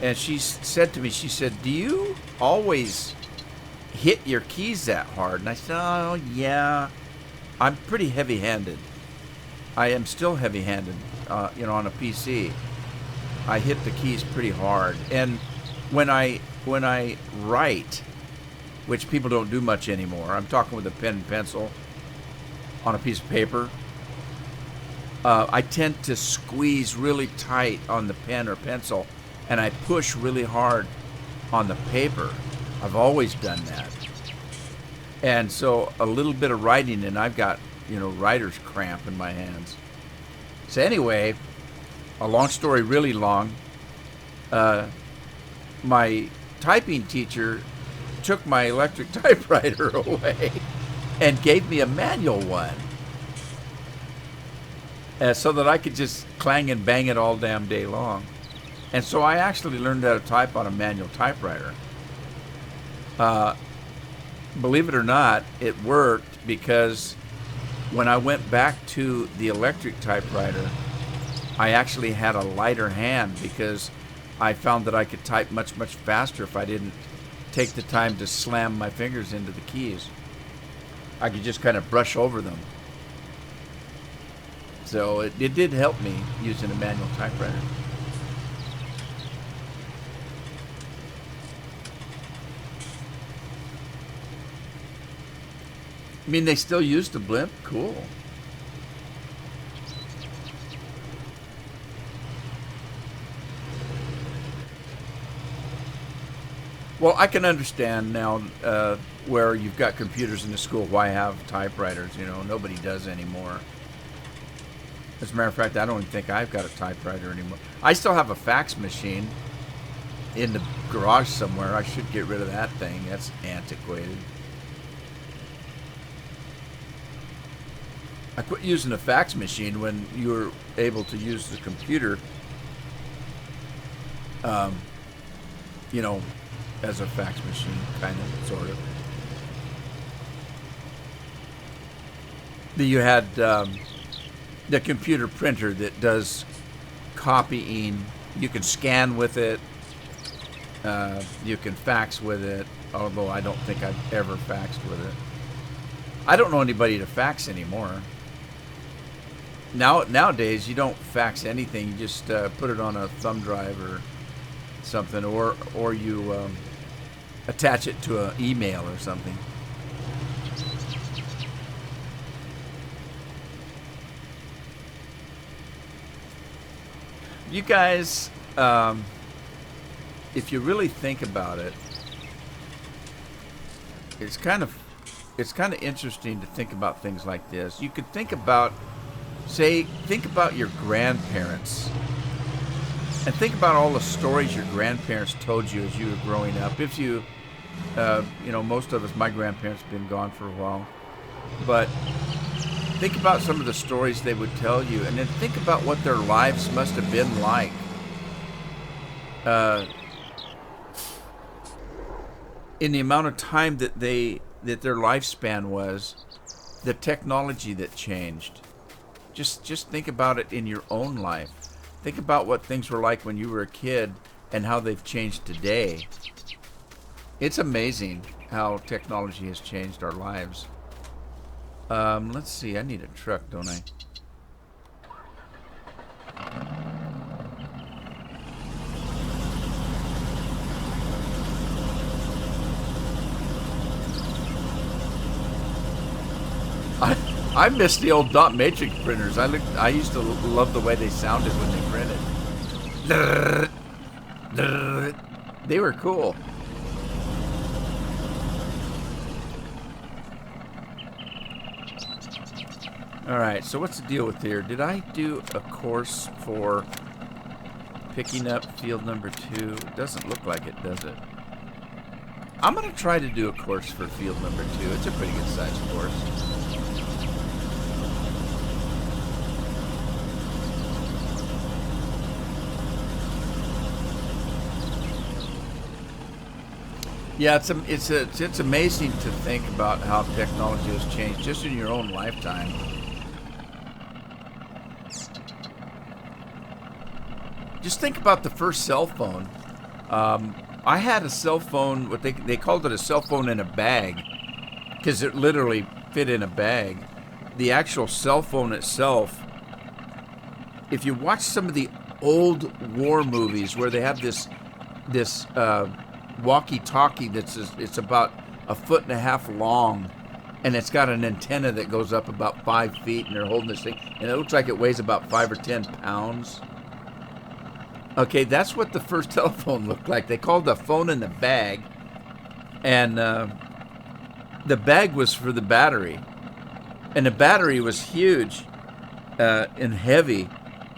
and she said to me, she said, "Do you always hit your keys that hard?" And I said, "Oh, yeah. I'm pretty heavy-handed. I am still heavy-handed, on a PC. I hit the keys pretty hard. And when I write, which people don't do much anymore, I'm talking with a pen and pencil on a piece of paper, I tend to squeeze really tight on the pen or pencil, and I push really hard on the paper. I've always done that. And so a little bit of writing, and I've got, writer's cramp in my hands. So anyway, a long story really long, my typing teacher took my electric typewriter away and gave me a manual one. So that I could just clang and bang it all damn day long. And so I actually learned how to type on a manual typewriter. Believe it or not, it worked, because when I went back to the electric typewriter, I actually had a lighter hand, because I found that I could type much, much faster if I didn't take the time to slam my fingers into the keys. I could just kind of brush over them. So it did help me using a manual typewriter. I mean, they still use the blimp? Cool. Well, I can understand now where you've got computers in the school, why have typewriters? Nobody does anymore. As a matter of fact, I don't even think I've got a typewriter anymore. I still have a fax machine in the garage somewhere. I should get rid of that thing. That's antiquated. I quit using a fax machine when you were able to use the computer, as a fax machine, kind of, sort of. You had the computer printer that does copying. You can scan with it. You can fax with it, although I don't think I've ever faxed with it. I don't know anybody to fax anymore. Nowadays, you don't fax anything. You just put it on a thumb drive or something, or you attach it to an email or something. You guys, if you really think about it, it's kind of interesting to think about things like this. You could think about your grandparents, and think about all the stories your grandparents told you as you were growing up. If you, most of us, my grandparents have been gone for a while, but think about some of the stories they would tell you, and then think about what their lives must have been like. In the amount of time that their lifespan was, the technology that changed. Just think about it in your own life. Think about what things were like when you were a kid and how they've changed today. It's amazing how technology has changed our lives. Let's see. I need a truck, don't I? I miss the old dot matrix printers. I used to love the way they sounded when they printed. They were cool. All right, so what's the deal with here? Did I do a course for picking up field number 2? It doesn't look like it, does it? I'm going to try to do a course for field number 2. It's a pretty good sized course. Yeah, it's amazing to think about how technology has changed just in your own lifetime. just think about the first cell phone. I had a cell phone, what they called it a cell phone in a bag, because it literally fit in a bag. The actual cell phone itself, if you watch some of the old war movies where they have this walkie-talkie it's about 1.5 feet long, and it's got an antenna that goes up about 5 feet, and they're holding this thing, and it looks like it weighs about 5 or 10 pounds. Okay, that's what the first telephone looked like. They called it a phone in the bag, and the bag was for the battery, and the battery was huge and heavy,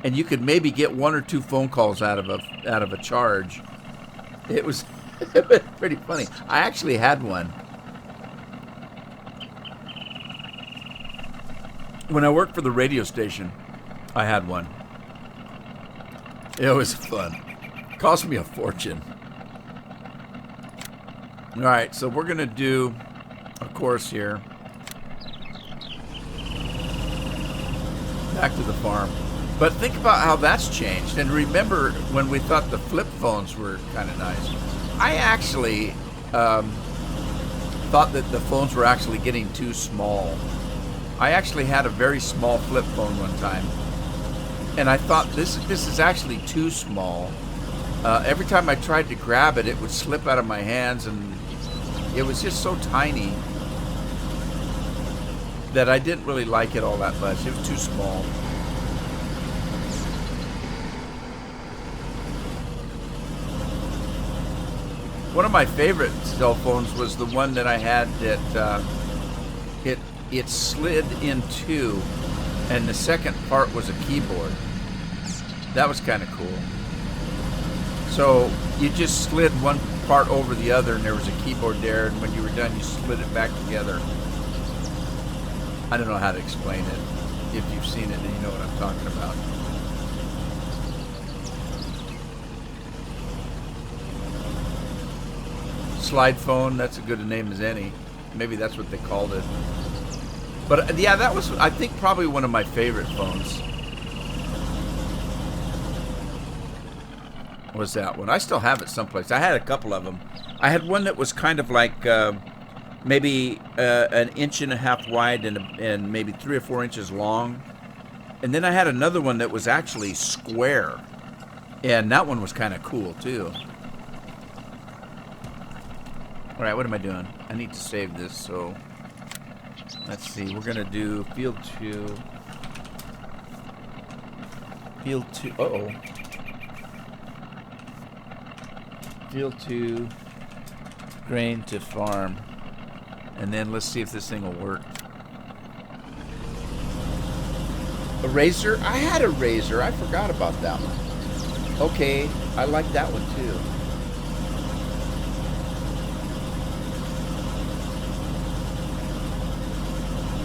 and you could maybe get 1 or 2 phone calls out of a charge. It was pretty funny. I actually had one. When I worked for the radio station, I had one. It was fun. Cost me a fortune. All right, so we're going to do a course here. Back to the farm. But think about how that's changed. And remember when we thought the flip phones were kind of nice. I actually thought that the phones were actually getting too small. I actually had a very small flip phone one time. And I thought this is actually too small. Every time I tried to grab it, it would slip out of my hands, and it was just so tiny that I didn't really like it all that much. It was too small. One of my favorite cell phones was the one that I had that it slid in two, and the second part was a keyboard. That was kind of cool. So you just slid one part over the other, and there was a keyboard there, and when you were done, you slid it back together. I don't know how to explain it. If you've seen it, then you know what I'm talking about. Slide phone, that's as good a name as any. Maybe that's what they called it. But yeah, that was, I think, probably one of my favorite phones. Was that one? I still have it someplace. I had a couple of them. I had one that was kind of like maybe 1.5 inches wide and maybe 3 or 4 inches long. And then I had another one that was actually square. And that one was kind of cool too. All right, what am I doing? I need to save this, so let's see. We're gonna do field 2. Field 2. Uh-oh. Field 2. Grain to farm. And then let's see if this thing will work. A razor? I had a razor. I forgot about that one. Okay, I like that one too.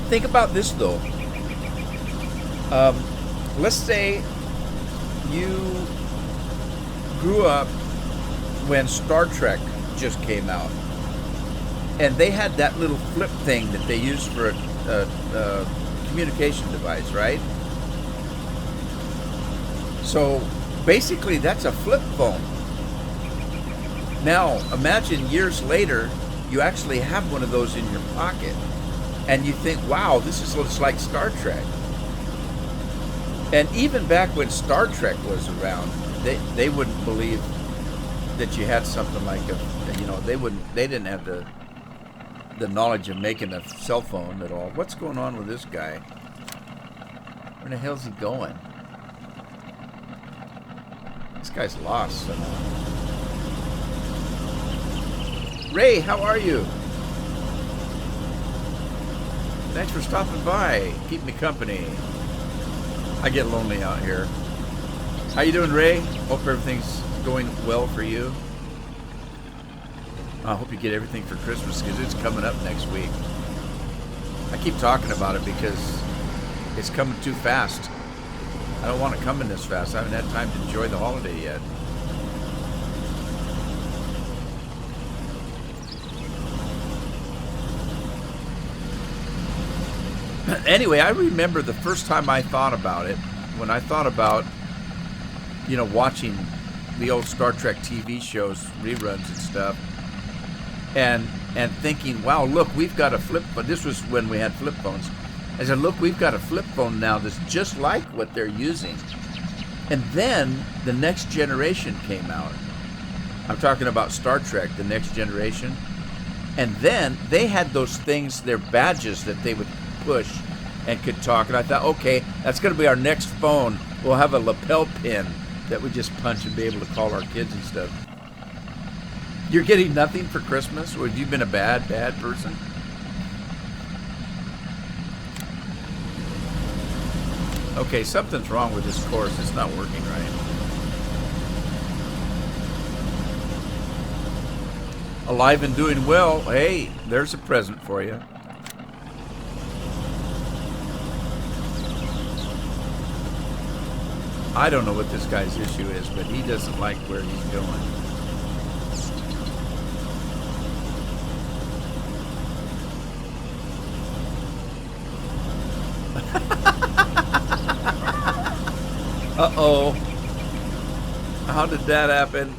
Think about this though. Let's say you grew up when Star Trek just came out, and they had that little flip thing that they used for a communication device, right? So basically that's a flip phone. Now imagine years later you actually have one of those in your pocket, and you think, wow, this is looks like Star Trek. And even back when Star Trek was around, they wouldn't believe that you had something like they didn't have the knowledge of making a cell phone at all. What's going on with this guy? Where the hell's he going? This guy's lost somehow. Ray, how are you? Thanks for stopping by. Keep me company. I get lonely out here. How you doing, Ray? Hope everything's going well for you. I hope you get everything for Christmas, because it's coming up next week. I keep talking about it because it's coming too fast. I don't want it coming this fast. I haven't had time to enjoy the holiday yet. Anyway, I remember the first time I thought about it, when I thought about you know, watching the old Star Trek TV shows, reruns and stuff, and thinking, wow, look, we've got a flip phone. This was when we had flip phones. I said, look, we've got a flip phone now that's just like what they're using. And then the Next Generation came out. I'm talking about Star Trek, the Next Generation. And then they had those things, their badges that they would push and could talk. And I thought, okay, that's going to be our next phone. We'll have a lapel pin that we just punch and be able to call our kids and stuff. You're getting nothing for Christmas? Or have you been a bad person? Okay, something's wrong with this course. It's not working right. Alive and doing well. Hey, there's a present for you. I don't know what this guy's issue is, but he doesn't like where he's going. Uh-oh. How did that happen?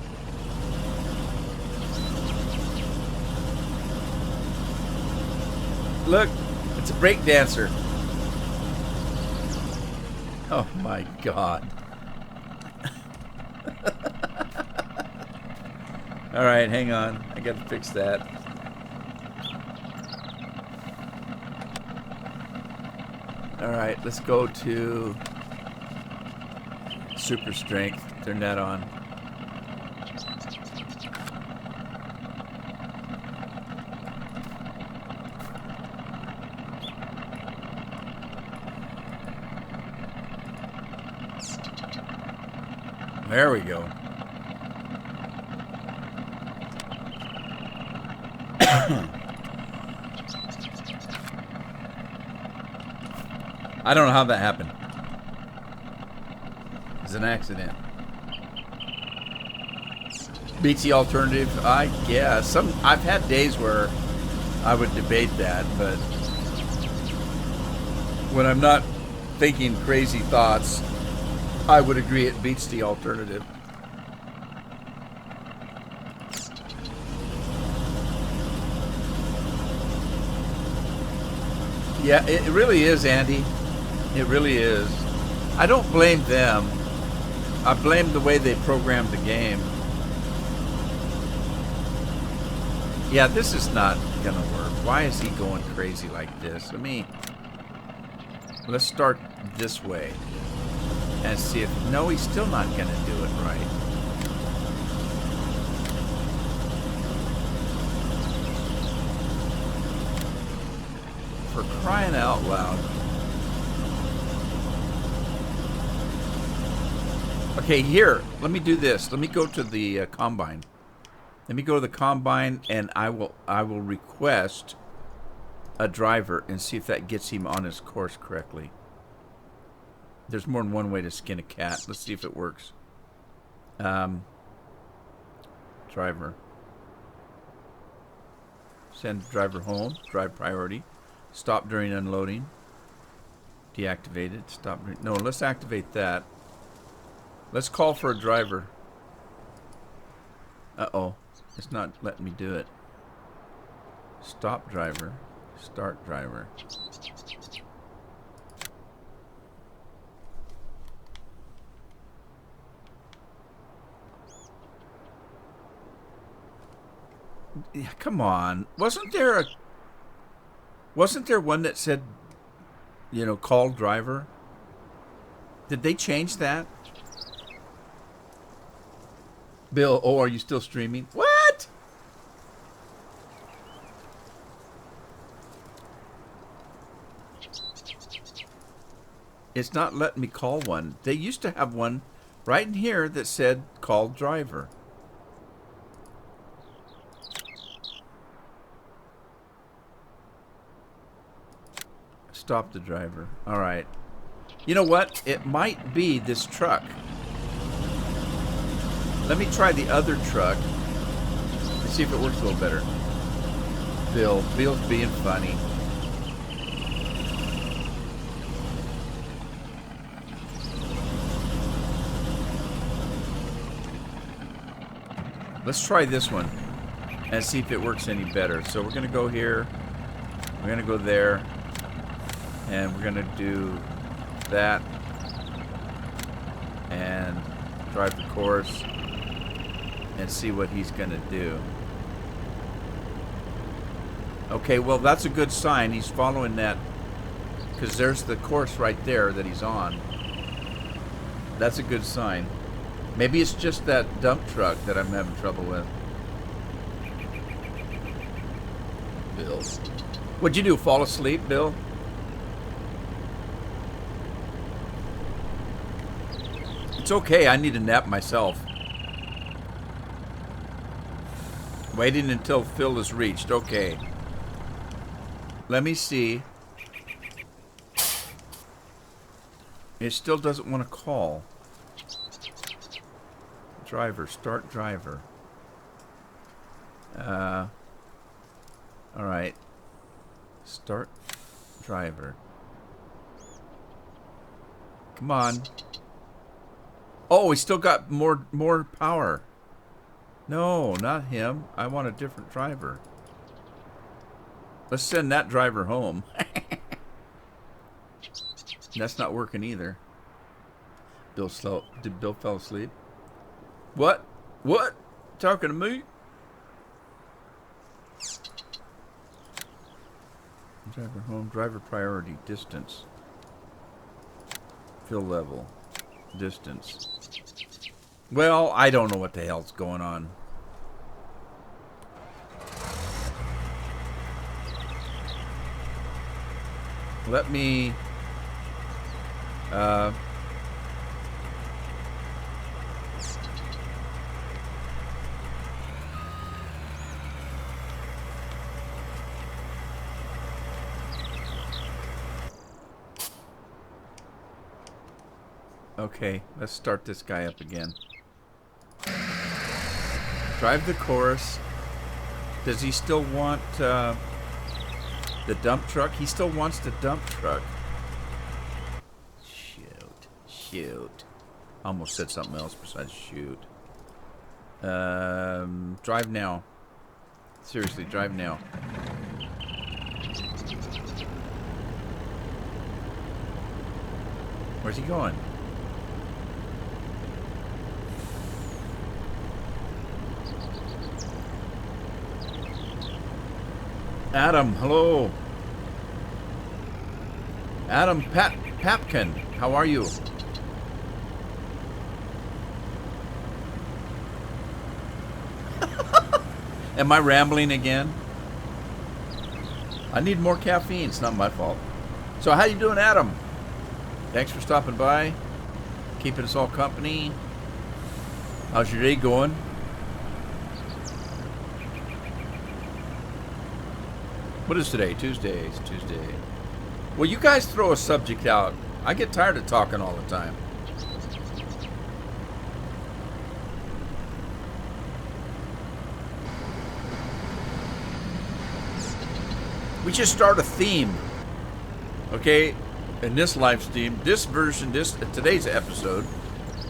Look, it's a break dancer. Oh my God. All right, hang on. I got to fix that. All right, let's go to super strength. Turn that on. There we go. I don't know how that happened. It's an accident. Beats the alternative, I guess. I've had days where I would debate that, but when I'm not thinking crazy thoughts, I would agree it beats the alternative. Yeah, it really is, Andy. It really is. I don't blame them. I blame the way they programmed the game. Yeah, this is not gonna work. Why is he going crazy like this? Let's start this way and see if, no, he's still not gonna do it right. For crying out loud. Okay, here, let me do this. Let me go to the combine. Let me go to the combine, and I will request a driver and see if that gets him on his course correctly. There's more than one way to skin a cat. Let's see if it works. Driver. Send driver home. Drive priority. Stop during unloading. Deactivated. Stop. No, let's activate that. Let's call for a driver. Uh-oh. It's not letting me do it. Stop driver. Start driver. Yeah, come on. Wasn't there one that said, call driver? Did they change that? Bill, are you still streaming? What? It's not letting me call one. They used to have one right in here that said call driver. Stop the driver. All right. You know what? It might be this truck. Let me try the other truck. Let's see if it works a little better. Bill's being funny. Let's try this one and see if it works any better. So we're going to go here. We're going to go there. And we're going to do that. And drive the course. And see what he's going to do. Okay, well, that's a good sign. He's following that. Because there's the course right there that he's on. That's a good sign. Maybe it's just that dump truck that I'm having trouble with. Bill. What'd you do? Fall asleep, Bill? It's okay. I need a nap myself. Waiting until Phil is reached. Okay. Let me see. It still doesn't want to call. Driver. Start driver. Alright. Start driver. Come on. Oh, we still got more power. No, not him. I want a different driver. Let's send that driver home. That's not working either. Did Bill fall asleep? What? What? Talking to me? Driver home. Driver priority. Distance. Fill level. Distance. Well, I don't know what the hell's going on. Let me... Okay, let's start this guy up again. Drive the course. Does he still want the dump truck? He still wants the dump truck. Shoot. Almost said something else besides shoot. Drive now. Seriously, drive now. Where's he going? Adam, hello. Adam Papkin, how are you? Am I rambling again? I need more caffeine. It's not my fault. So how you doing, Adam? Thanks for stopping by. Keeping us all company. How's your day going? What is today? Tuesday. It's Tuesday. Well, you guys throw a subject out. I get tired of talking all the time. We just start a theme. Okay? In this live stream, today's episode,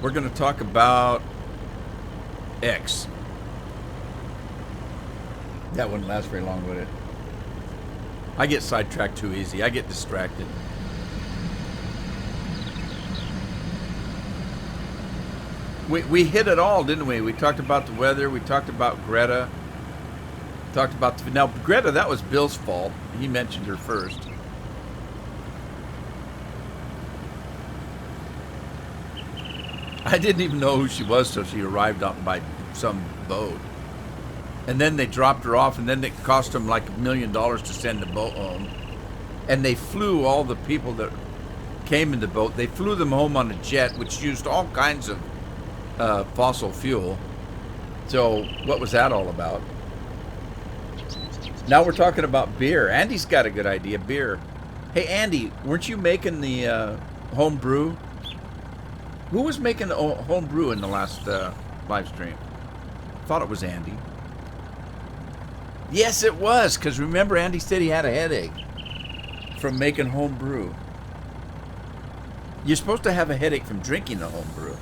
we're going to talk about X. That wouldn't last very long, would it? I get sidetracked too easy. I get distracted. We hit it all, didn't we? We talked about the weather. We talked about Greta. Talked about now Greta. That was Bill's fault. He mentioned her first. I didn't even know who she was till she arrived up by some boat. And then they dropped her off, and then it cost them like $1 million to send the boat home. And they flew all the people that came in the boat. They flew them home on a jet, which used all kinds of fossil fuel. So what was that all about? Now we're talking about beer. Andy's got a good idea, beer. Hey, Andy, weren't you making the home brew? Who was making the home brew in the last live stream? Thought it was Andy. Yes, it was, because remember Andy said he had a headache from making home brew. You're supposed to have a headache from drinking the home brew.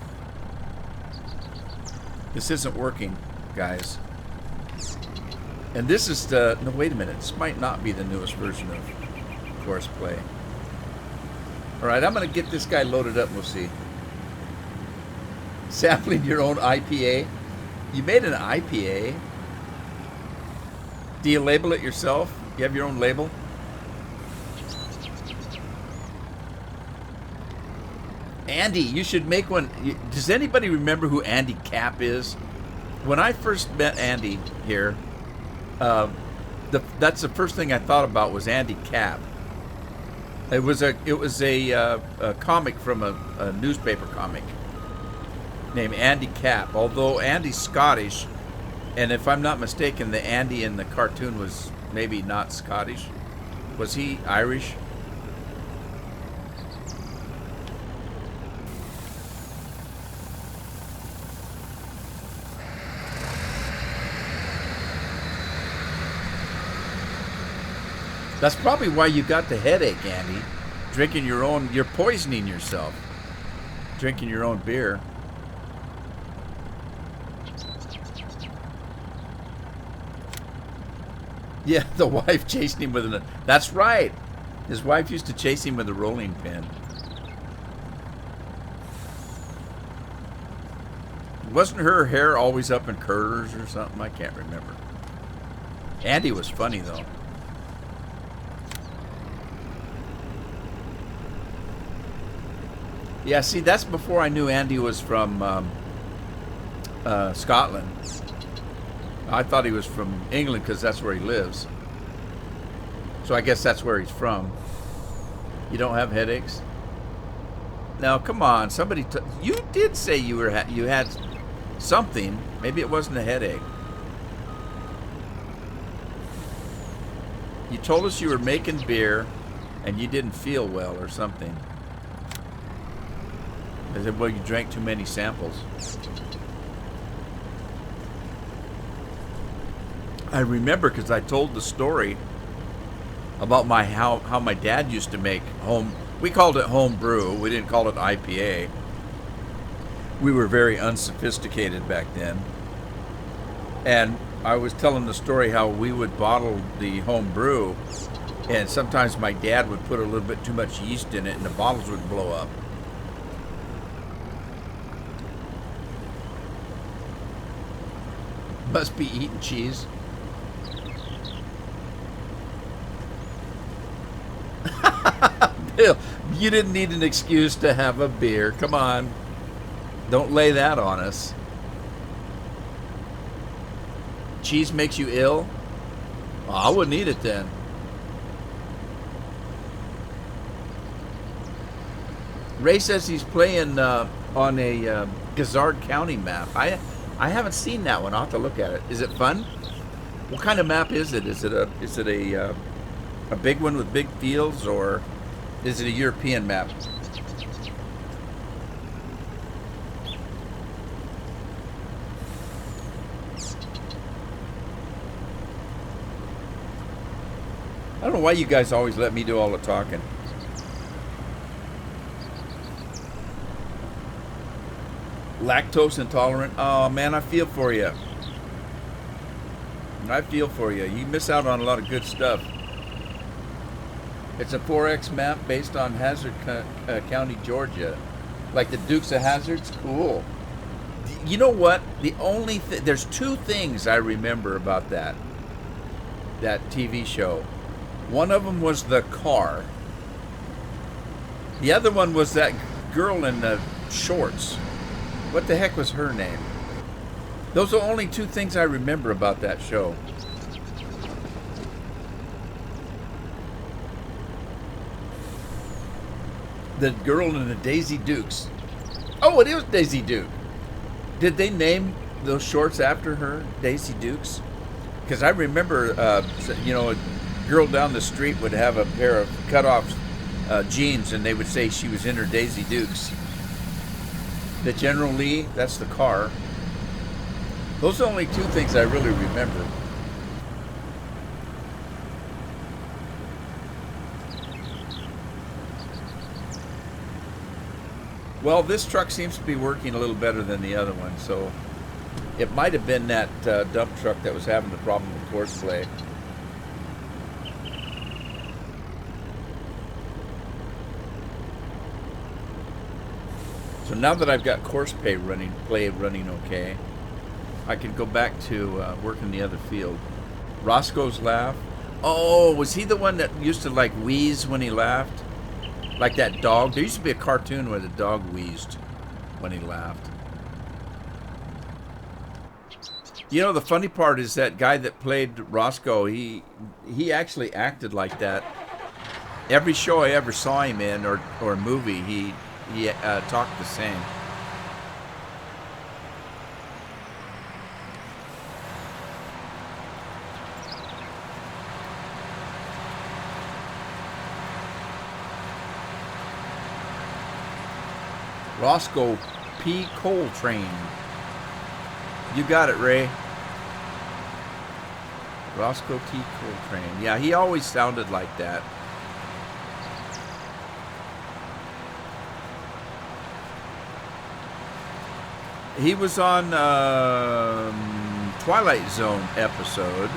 This isn't working. guys. And this is the... No, wait a minute. This might not be the newest version of Course Play. All right, I'm going to get this guy loaded up and we'll see. Sampling your own IPA. You made an IPA? Do you label it yourself? You have your own label? Andy, you should make one. Does anybody remember who Andy Capp is? When I first met Andy here, that's the first thing I thought about was Andy Capp. It was a comic from a newspaper comic named Andy Capp. Although Andy's Scottish, and if I'm not mistaken, the Andy in the cartoon was maybe not Scottish. Was he Irish? That's probably why you got the headache, Andy. Drinking your own, you're poisoning yourself. Drinking your own beer. Yeah, the wife chasing him with that's right. His wife used to chase him with a rolling pin. Wasn't her hair always up in curlers or something? I can't remember. Andy was funny, though. Yeah, see, that's before I knew Andy was from Scotland. I thought he was from England because that's where he lives. So I guess that's where he's from. You don't have headaches? Now, come on. Somebody, you did say you had something. Maybe it wasn't a headache. You told us you were making beer and you didn't feel well or something. I said, well, you drank too many samples. I remember because I told the story about how my dad used to make home. We called it home brew. We didn't call it IPA. We were very unsophisticated back then. And I was telling the story how we would bottle the home brew, and sometimes my dad would put a little bit too much yeast in it, and the bottles would blow up. Must be eating cheese. Bill, you didn't need an excuse to have a beer. Come on. Don't lay that on us. Cheese makes you ill? Oh, I wouldn't eat it then. Ray says he's playing on a Gizzard County map. I haven't seen that one. I'll have to look at it. Is it fun? What kind of map is it? Is it a big one with big fields, or is it a European map? I don't know why you guys always let me do all the talking. Lactose intolerant? Oh man, I feel for you. I feel for you. You miss out on a lot of good stuff. It's a 4X map based on Hazard County, Georgia. Like the Dukes of Hazzard's cool. You know what? There's two things I remember about that TV show. One of them was the car. The other one was that girl in the shorts. What the heck was her name? Those are the only two things I remember about that show. The girl in the Daisy Dukes. Oh, it is Daisy Duke. Did they name those shorts after her, Daisy Dukes? Because I remember, a girl down the street would have a pair of cut-off jeans, and they would say she was in her Daisy Dukes. The General Lee, that's the car. Those are the only two things I really remember. Well, this truck seems to be working a little better than the other one, so It might have been that dump truck that was having the problem with horseplay. So now that I've got play running okay, I can go back to working the other field. Roscoe's laugh. Oh, was he the one that used to like wheeze when he laughed? Like that dog? There used to be a cartoon where the dog wheezed when he laughed. You know, the funny part is that guy that played Roscoe, he actually acted like that. Every show I ever saw him in or movie, he talked the same. Roscoe P. Coltrane. You got it, Ray. Roscoe T. Coltrane. Yeah, he always sounded like that. He was on Twilight Zone episode.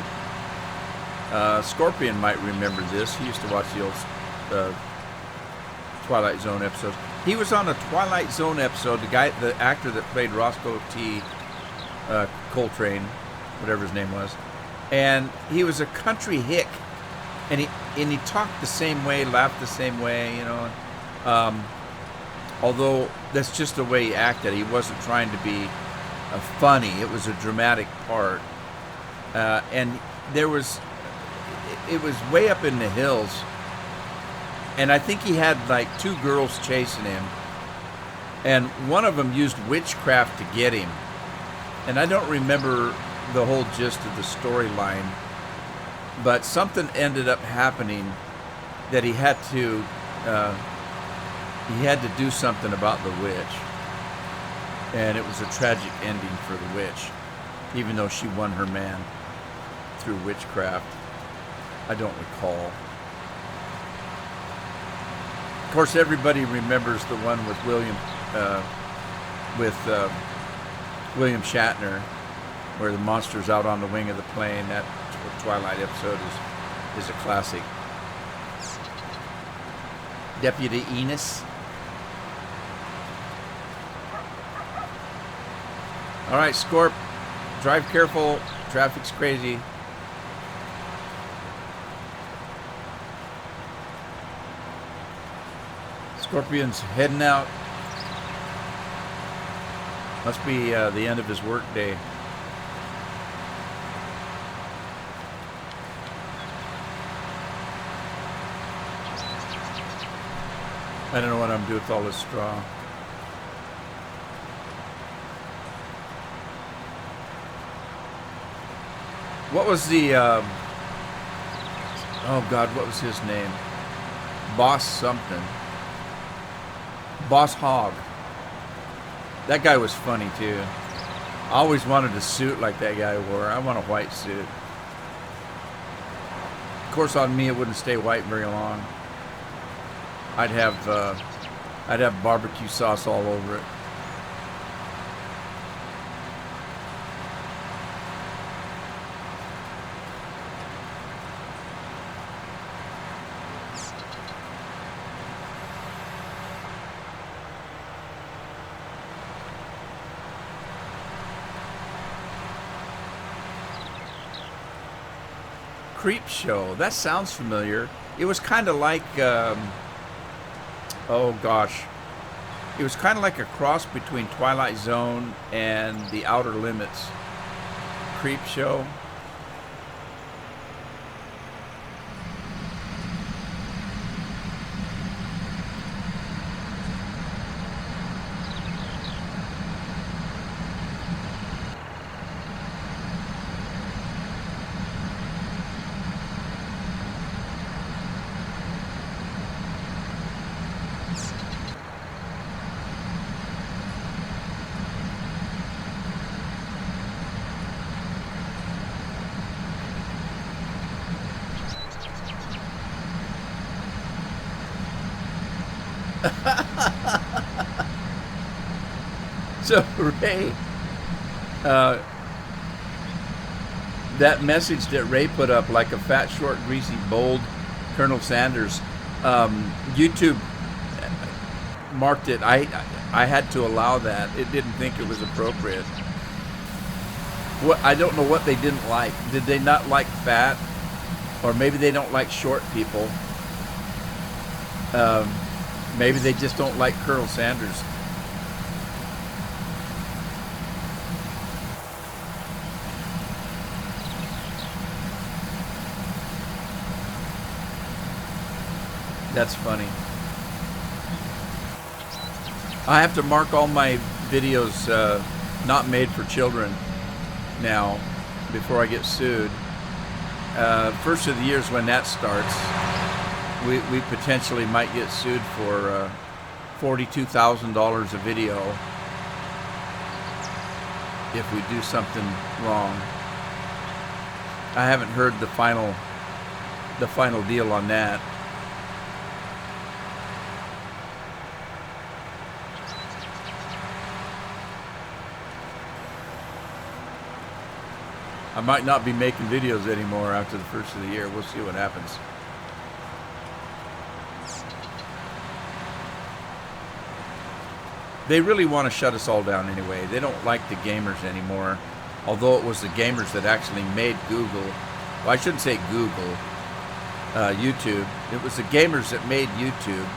Scorpion might remember this. He used to watch the old Twilight Zone episodes. He was on a Twilight Zone episode. The actor that played Roscoe T. Coltrane, whatever his name was, and he was a country hick, and he talked the same way, laughed the same way, you know. Although that's just the way he acted. He wasn't trying to be funny. It was a dramatic part, and it was way up in the hills, and I think he had like 2 girls chasing him, and one of them used witchcraft to get him. And I don't remember the whole gist of the storyline, but something ended up happening that he had to do something about the witch, and it was a tragic ending for the witch, even though she won her man through witchcraft. I don't recall. Of course, everybody remembers the one with William Shatner, where the monster's out on the wing of the plane. That Twilight episode is a classic. Deputy Enos. All right, Scorp, drive careful. Traffic's crazy. Scorpion's heading out. Must be the end of his work day. I don't know what I'm doing with all this straw. What was the oh God, what was his name? Boss something. Boss Hogg. That guy was funny too. I always wanted a suit like that guy wore. I want a white suit. Of course, on me it wouldn't stay white very long. I'd have barbecue sauce all over it. Creep Show. That sounds familiar. It was kind of like, oh gosh, it was kind of like a cross between Twilight Zone and The Outer Limits. Creep Show. So Ray, Uh, that message that Ray put up, like a fat, short, greasy, bold Colonel Sanders, YouTube marked it. I had to allow that. It didn't think it was appropriate. What, I don't know what they didn't like. Did they not like fat? Or maybe they don't like short people. Maybe they just don't like Colonel Sanders. That's funny. I have to mark all my videos not made for children now before I get sued. First of the year is when that starts. We potentially might get sued for $42,000 a video if we do something wrong. I haven't heard the final deal on that. I might not be making videos anymore after the first of the year. We'll see what happens. They really want to shut us all down anyway. They don't like the gamers anymore. Although it was the gamers that actually made Google. Well, I shouldn't say Google. YouTube. It was the gamers that made YouTube.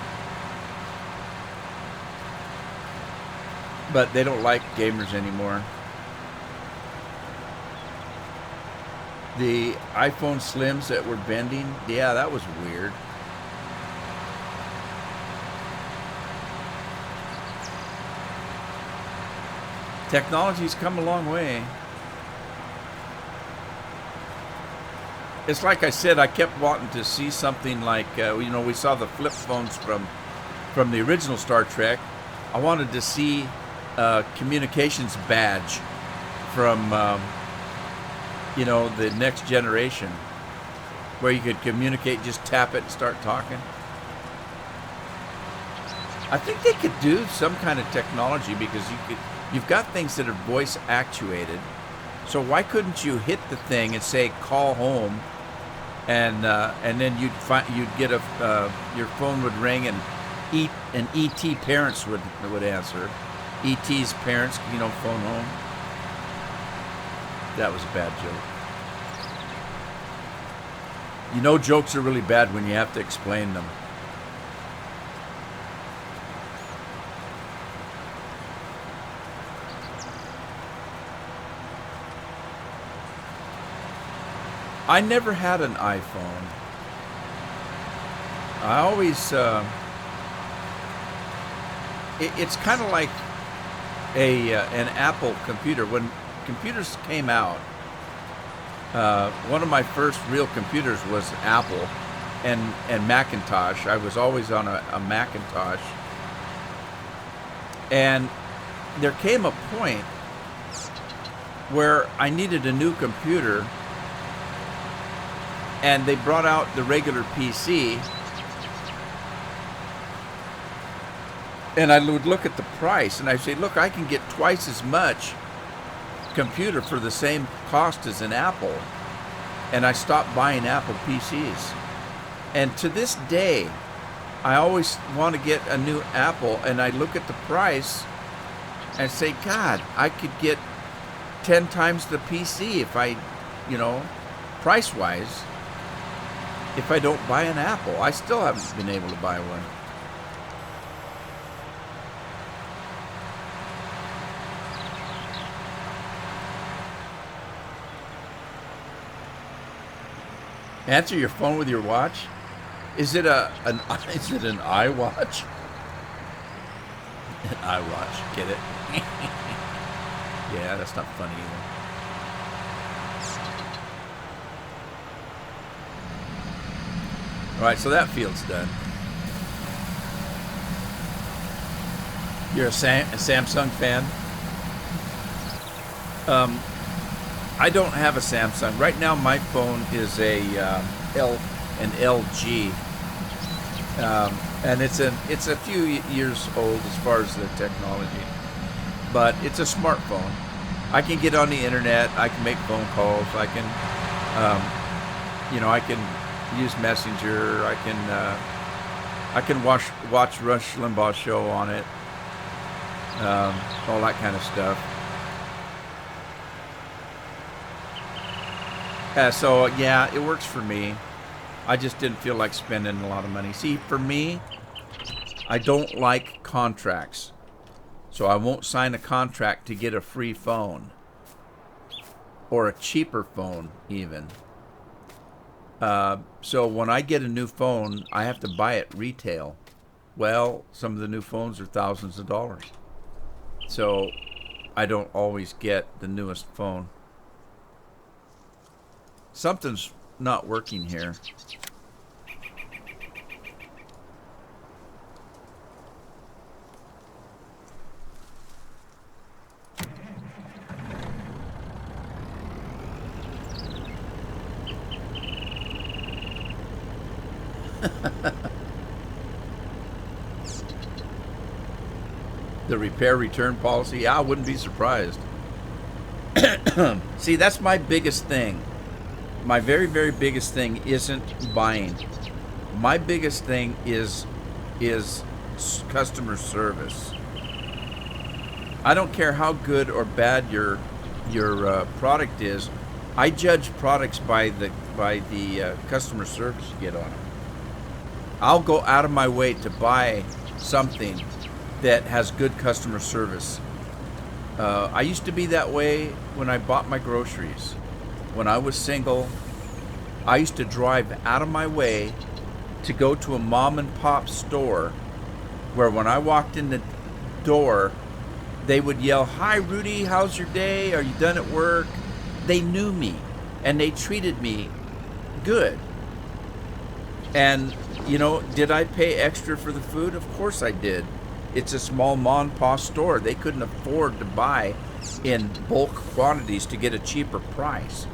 But they don't like gamers anymore. The iPhone Slims that were bending, yeah, that was weird. Technology's come a long way. It's like I said, I kept wanting to see something like, we saw the flip phones from the original Star Trek. I wanted to see a communications badge from, the next generation, where you could communicate, just tap it and start talking. I think they could do some kind of technology because you've got things that are voice actuated. So why couldn't you hit the thing and say call home, and then you'd get your phone would ring and ET parents would answer. ET's parents, phone home. That was a bad joke. Jokes are really bad when you have to explain them. I never had an iPhone. I always, it's kind of like an Apple computer. When computers came out, one of my first real computers was Apple and Macintosh. I was always on a Macintosh. And there came a point where I needed a new computer, and they brought out the regular PC, and I would look at the price and I'd say, look, I can get twice as much computer for the same cost as an Apple. And I stopped buying Apple PCs. And to this day, I always want to get a new Apple, and I look at the price and say, God, I could get 10 times the PC if I, price-wise, if I don't buy an Apple. I still haven't been able to buy one. Answer your phone with your watch? Is it an iWatch? An iWatch, get it? Yeah, that's not funny either. All right, so that field's done. You're a Samsung fan? I don't have a Samsung. Right now, my phone is an LG, and it's a few years old as far as the technology, but it's a smartphone. I can get on the internet. I can make phone calls. I can, I can use Messenger. I can watch Rush Limbaugh's show on it. All that kind of stuff. So yeah, it works for me. I just didn't feel like spending a lot of money. See, for me, I don't like contracts. So I won't sign a contract to get a free phone. Or a cheaper phone, even. So when I get a new phone, I have to buy it retail. Well, some of the new phones are thousands of dollars. So I don't always get the newest phone. Something's not working here. The repair return policy, I wouldn't be surprised. See, that's my biggest thing. My very, very biggest thing isn't buying. My biggest thing is customer service. I don't care how good or bad your product is. I judge products by the customer service you get on them. I'll go out of my way to buy something that has good customer service. I used to be that way when I bought my groceries. When I was single, I used to drive out of my way to go to a mom and pop store where when I walked in the door, they would yell, "Hi, Rudy, how's your day? Are you done at work?" They knew me, and they treated me good. And, did I pay extra for the food? Of course I did. It's a small mom and pop store. They couldn't afford to buy in bulk quantities to get a cheaper price.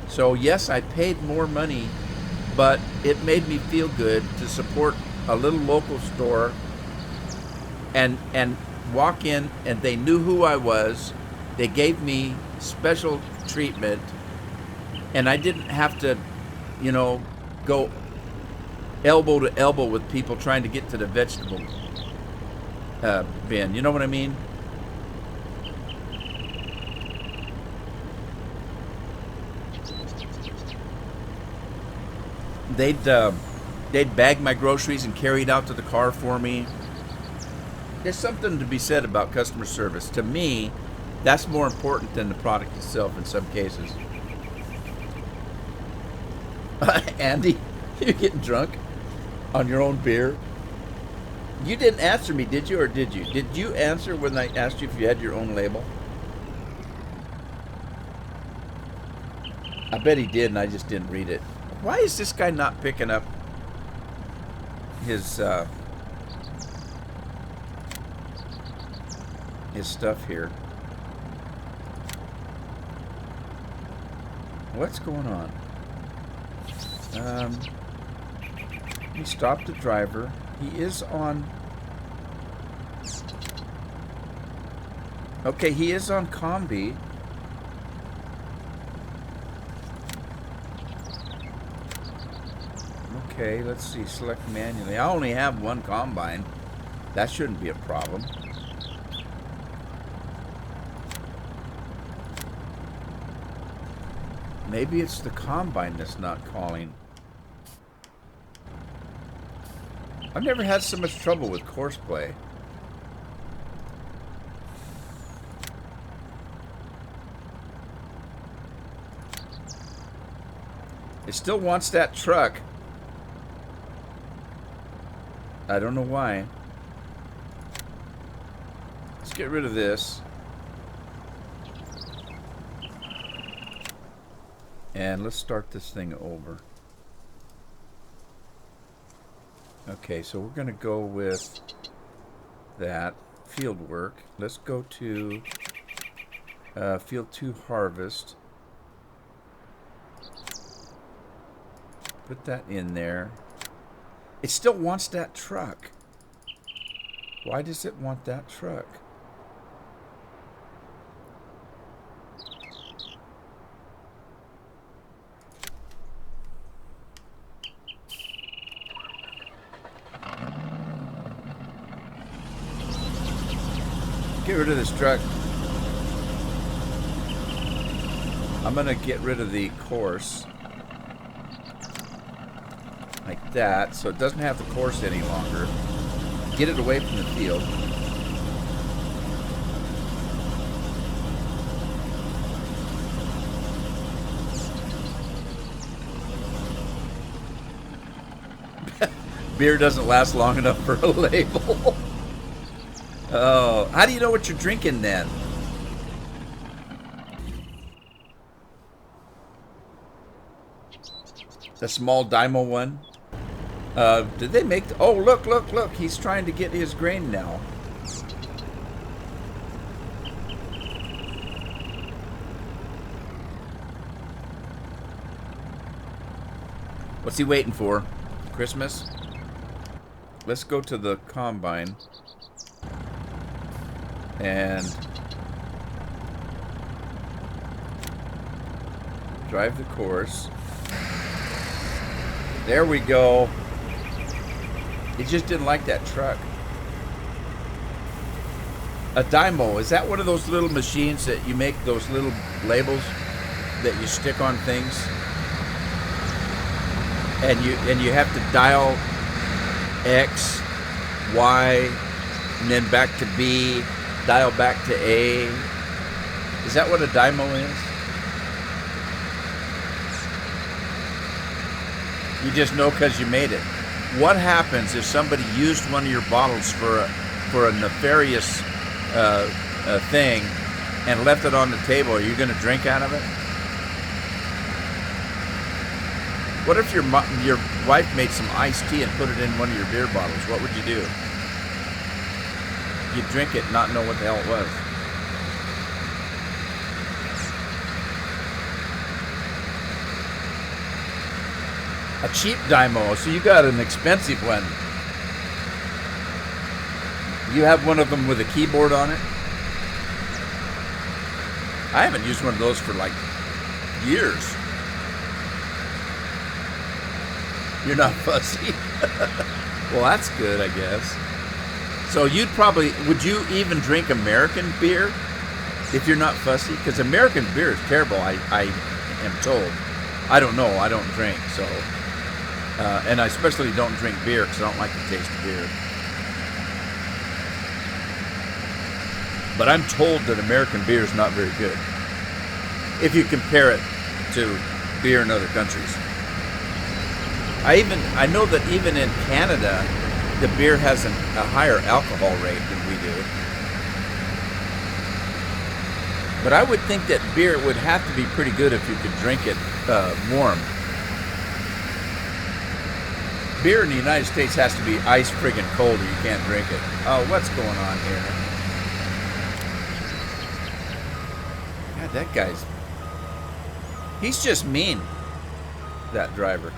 So yes, I paid more money, but it made me feel good to support a little local store and walk in, and they knew who I was. They gave me special treatment, and I didn't have to, go elbow to elbow with people trying to get to the vegetable bin. You know what I mean? They'd bag my groceries and carry it out to the car for me. There's something to be said about customer service. To me, that's more important than the product itself in some cases. Andy, you're getting drunk on your own beer. You didn't answer me, did you, or did you? Did you answer when I asked you if you had your own label? I bet he did, and I just didn't read it. Why is this guy not picking up his stuff here? What's going on? He stopped the driver. He is on... Okay, he is on combi. Okay, let's see. Select manually. I only have one combine. That shouldn't be a problem. Maybe it's the combine that's not calling. I've never had so much trouble with courseplay. It still wants that truck. I don't know why. Let's get rid of this. And let's start this thing over. Okay, so we're going to go with that field work. Let's go to field 2 harvest. Put that in there. It still wants that truck. Why does it want that truck? get rid of this truck. I'm going to get rid of the course. Like that, so it doesn't have the course any longer. Get it away from the field. Beer doesn't last long enough for a label. Oh, how do you know what you're drinking then? The small Dymo one? Did they make... oh, look, look, look. He's trying to get his grain now. What's he waiting for? Christmas? Let's go to the combine. And... drive the course. There we go. He just didn't like that truck. A Dymo, is that one of those little machines that you make those little labels that you stick on things? And you have to dial X, Y, and then back to B, dial back to A. Is that what a Dymo is? You just know because you made it. What happens if somebody used one of your bottles for a nefarious thing and left it on the table? Are you going to drink out of it? What if your wife made some iced tea and put it in one of your beer bottles? What would you do? You'd drink it and not know what the hell it was. A cheap Dymo, so you got an expensive one. You have one of them with a keyboard on it? I haven't used one of those for like years. You're not fussy? Well, that's good, I guess. So you'd probably, would you even drink American beer if you're not fussy? Because American beer is terrible, I am told. I don't know, I don't drink, so. And I especially don't drink beer because I don't like the taste of beer. But I'm told that American beer is not very good if you compare it to beer in other countries. I know that even in Canada, the beer has a higher alcohol rate than we do. But I would think that beer would have to be pretty good if you could drink it warm. Beer in the United States has to be ice friggin' cold or you can't drink it. Oh, what's going on here? God, that guy's... he's just mean, that driver.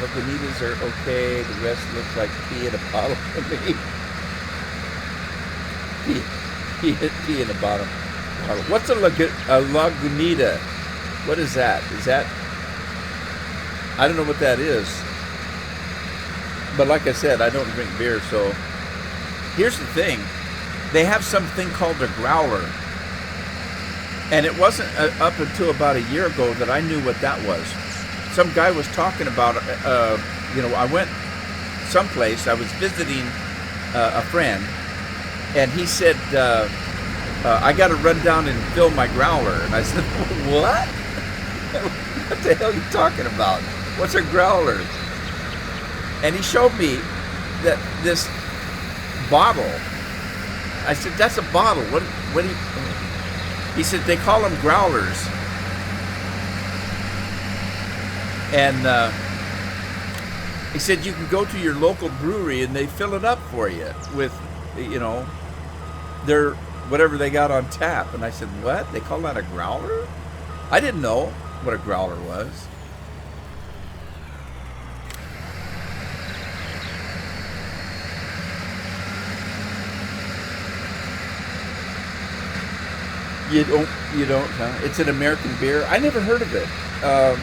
Lagunitas are okay. The rest looks like pee in a bottle for me. Pee in a bottle. What's a Lagunita? What is that? Is that... I don't know what that is. But like I said, I don't drink beer, so... Here's the thing. They have something called a growler. And it wasn't up until about a year ago that I knew what that was. Some guy was talking about, I went someplace, I was visiting a friend, and he said, I got to run down and fill my growler. And I said, what? What the hell are you talking about? What's a growler? And he showed me that this bottle. I said, that's a bottle. What do you... He said, they call them growlers. And he said, you can go to your local brewery and they fill it up for you with, their whatever they got on tap. And I said, what? They call that a growler? I didn't know what a growler was. You don't, huh? It's an American beer. I never heard of it. Um,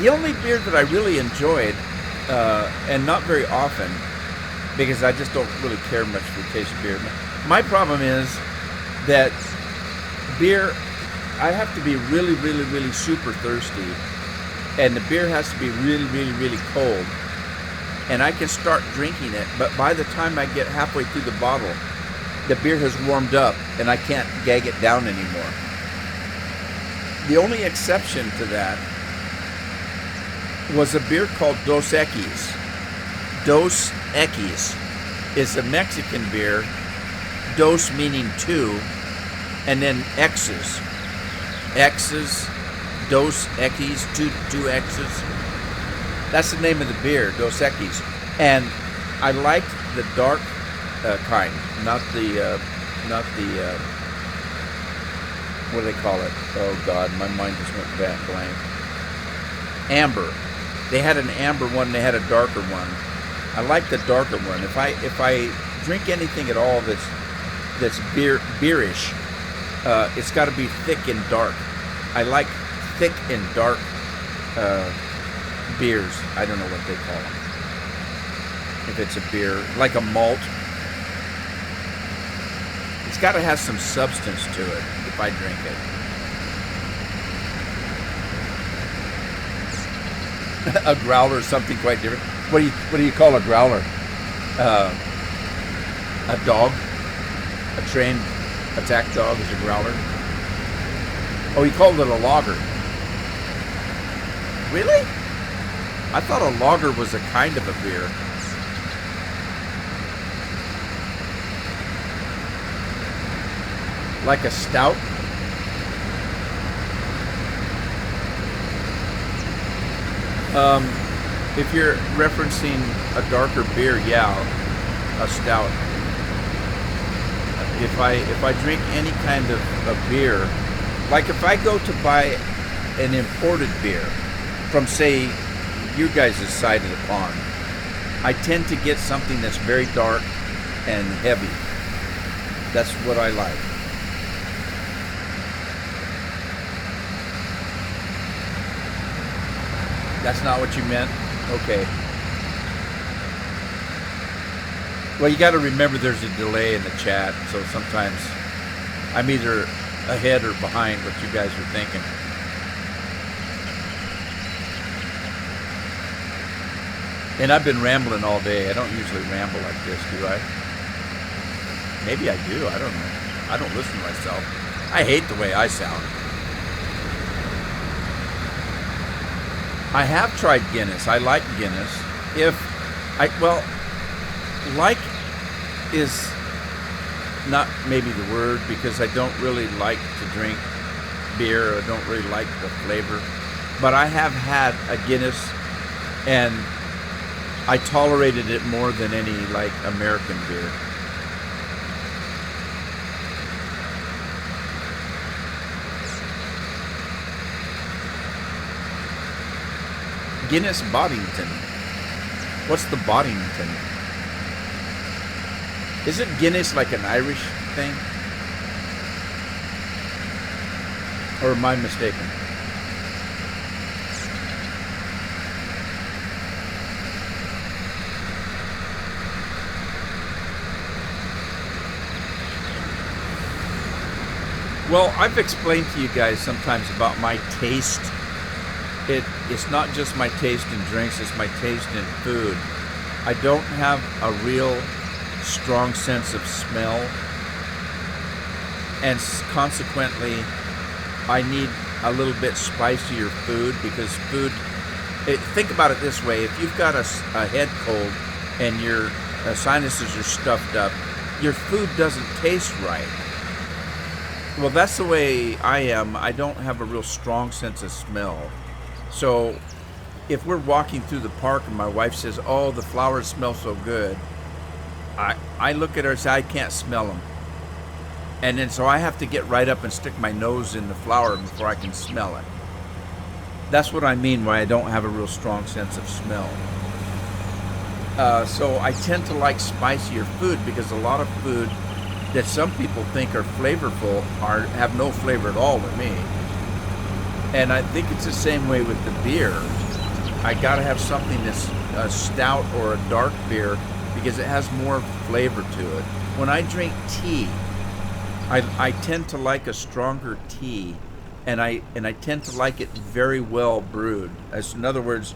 the only beer that I really enjoyed, and not very often, because I just don't really care much for the taste of beer. My problem is that beer, I have to be really, really, really super thirsty, and the beer has to be really, really, really cold, and I can start drinking it, but by the time I get halfway through the bottle, the beer has warmed up, and I can't gag it down anymore. The only exception to that was a beer called Dos Equis. Dos Equis is a Mexican beer, dos meaning two, and then X's. X's, Dos Equis, two X's. That's the name of the beer, Dos Equis. And I liked the dark kind, not the, what do they call it? Oh God, my mind just went blank. Amber. They had an amber one, they had a darker one. I like the darker one. If I drink anything at all that's beerish, it's got to be thick and dark. I like thick and dark beers. I don't know what they call them. If it's a beer, like a malt, it's got to have some substance to it if I drink it. A growler is something quite different. What do you call a growler? A dog, a trained attack dog is a growler. Oh, he called it a lager. Really? I thought a lager was a kind of a beer. Like a stout? If you're referencing a darker beer, yeah, a stout. If I drink any kind of a beer, like if I go to buy an imported beer from, say, you guys' side of the pond, I tend to get something that's very dark and heavy. That's what I like. That's not what you meant? Okay. Well, you got to remember there's a delay in the chat, so sometimes I'm either ahead or behind what you guys are thinking. And I've been rambling all day. I don't usually ramble like this, do I? Maybe I do. I don't know. I don't listen to myself. I hate the way I sound. I have tried Guinness. I like Guinness. Like is not maybe the word, because I don't really like to drink beer. I don't really like the flavor. But I have had a Guinness, and I tolerated it more than any, like, American beer. Guinness Boddington. What's the Boddington? Isn't Guinness like an Irish thing? Or am I mistaken? Well, I've explained to you guys sometimes about my taste. It's not just my taste in drinks, it's my taste in food. I don't have a real strong sense of smell, and consequently I need a little bit spicier food, because think about it this way: if you've got a head cold and your sinuses are stuffed up, your food doesn't taste right. Well, that's the way I am. I don't have a real strong sense of smell. So if we're walking through the park and my wife says, "Oh, the flowers smell so good," I look at her and say, "I can't smell them." And then so I have to get right up and stick my nose in the flower before I can smell it. That's what I mean by I don't have a real strong sense of smell. So I tend to like spicier food, because a lot of food that some people think are flavorful have no flavor at all to me. And I think it's the same way with the beer. I gotta have something that's a stout or a dark beer because it has more flavor to it. When I drink tea, I tend to like a stronger tea, and I tend to like it very well brewed. In other words,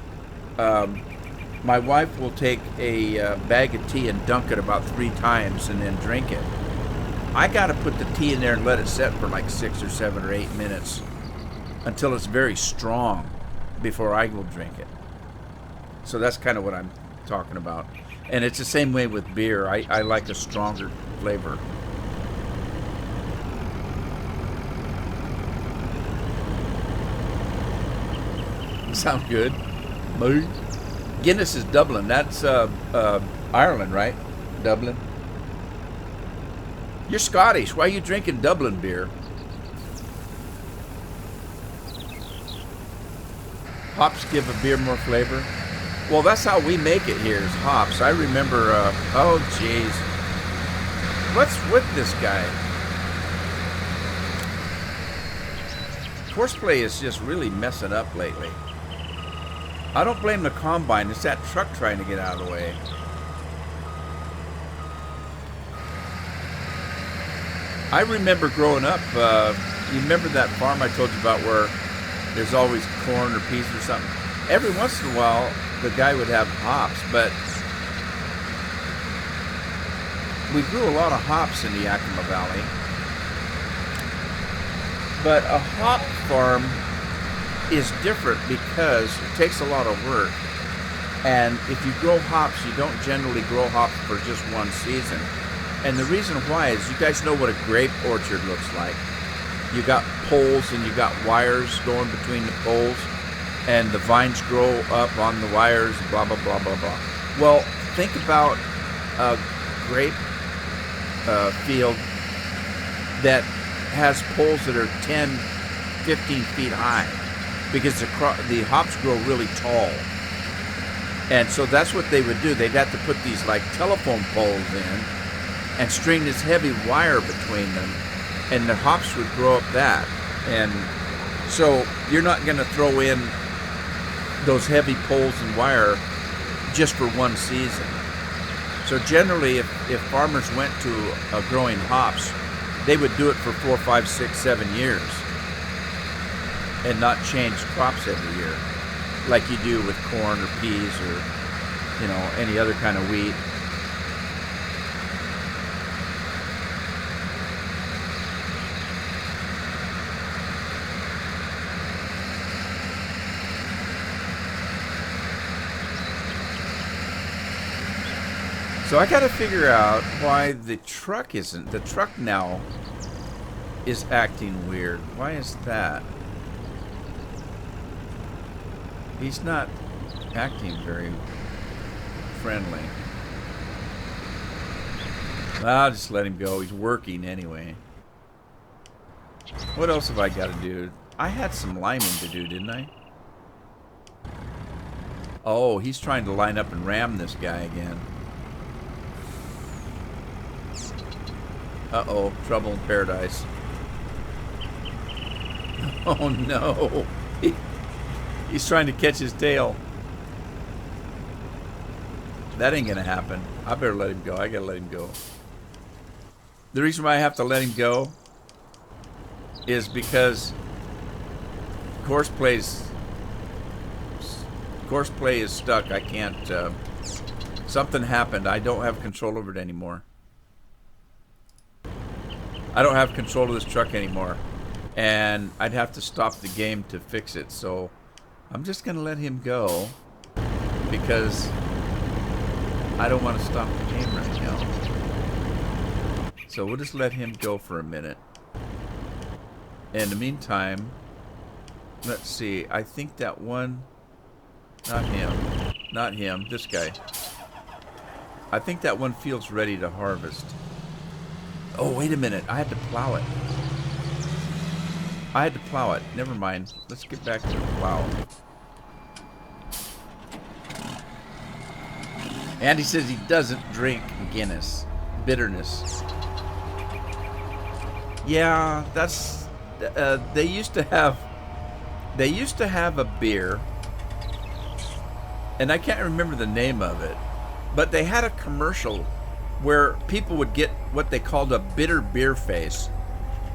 my wife will take a bag of tea and dunk it about 3 times and then drink it. I gotta put the tea in there and let it set for like 6 or 7 or 8 minutes until it's very strong before I will drink it. So that's kind of what I'm talking about. And it's the same way with beer. I like a stronger flavor. Sound good? Guinness is Dublin. That's Ireland, right? Dublin. You're Scottish. Why are you drinking Dublin beer? Hops give a beer more flavor. Well, that's how we make it here, is hops. I remember, oh, jeez. What's with this guy? Horseplay is just really messing up lately. I don't blame the combine. It's that truck trying to get out of the way. I remember growing up, you remember that farm I told you about where there's always corn or peas or something? Every once in a while, the guy would have hops, but we grew a lot of hops in the Yakima Valley. But a hop farm is different because it takes a lot of work. And if you grow hops, you don't generally grow hops for just one season. And the reason why is, you guys know what a grape orchard looks like. You got poles and you got wires going between the poles, and the vines grow up on the wires, blah, blah, blah, blah, blah. Well, think about a grape field that has poles that are 10, 15 feet high, because the hops grow really tall. And so that's what they would do. They'd have to put these like telephone poles in and string this heavy wire between them, and the hops would grow up that. And so you're not going to throw in those heavy poles and wire just for one season. So generally, if farmers went to growing hops, they would do it for 4, 5, 6, 7 years and not change crops every year like you do with corn or peas or, you know, any other kind of wheat. So I got to figure out why the truck isn't. The truck now is acting weird. Why is that? He's not acting very friendly. I'll just let him go. He's working anyway. What else have I got to do? I had some liming to do, didn't I? Oh, he's trying to line up and ram this guy again. Uh-oh, trouble in paradise. Oh no. He's trying to catch his tail. That ain't gonna happen. I better let him go. I gotta let him go. The reason why I have to let him go is because courseplay is stuck. I can't, something happened. I don't have control over it anymore. I don't have control of this truck anymore, and I'd have to stop the game to fix it. So I'm just gonna let him go because I don't want to stop the game right now. So we'll just let him go for a minute. In the meantime, let's see. I think that one, not him, this guy. I think that one field's ready to harvest. Oh, wait a minute. I had to plow it. Never mind. Let's get back to the plow. Andy says he doesn't drink Guinness. Bitterness. Yeah, that's they used to have a beer, and I can't remember the name of it, but they had a commercial where people would get what they called a bitter beer face.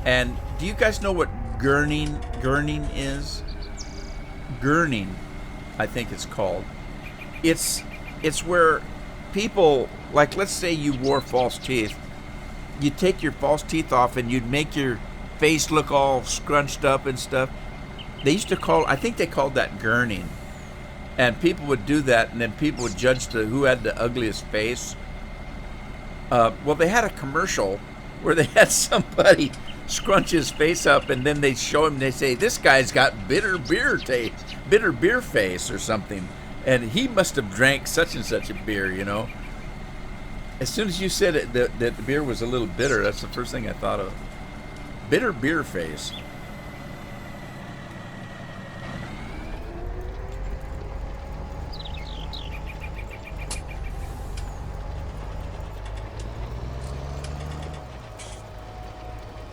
And do you guys know what gurning is? Gurning, I think it's called. It's where people, like, let's say you wore false teeth. You take your false teeth off and you'd make your face look all scrunched up and stuff. They used to call, I think they called that gurning. And people would do that, and then people would judge who had the ugliest face. Well, they had a commercial where they had somebody scrunch his face up, and then they show him. They say, "This guy's got bitter beer face, or something," and he must have drank such and such a beer. You know. As soon as you said it, that the beer was a little bitter, that's the first thing I thought of. Bitter beer face.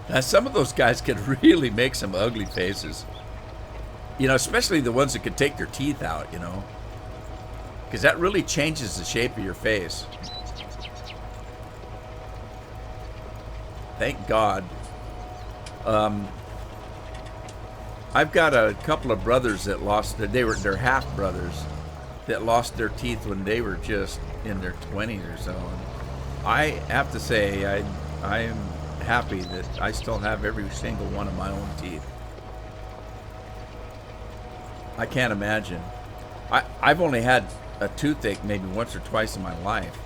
Now, some of those guys could really make some ugly faces. You know, especially the ones that could take their teeth out, you know. Because that really changes the shape of your face. Thank God. I've got a couple of brothers that lost they're half brothers that lost their teeth when they were just in their 20s or so. And I have to say I am happy that I still have every single one of my own teeth. I can't imagine. I've only had a toothache maybe once or twice in my life.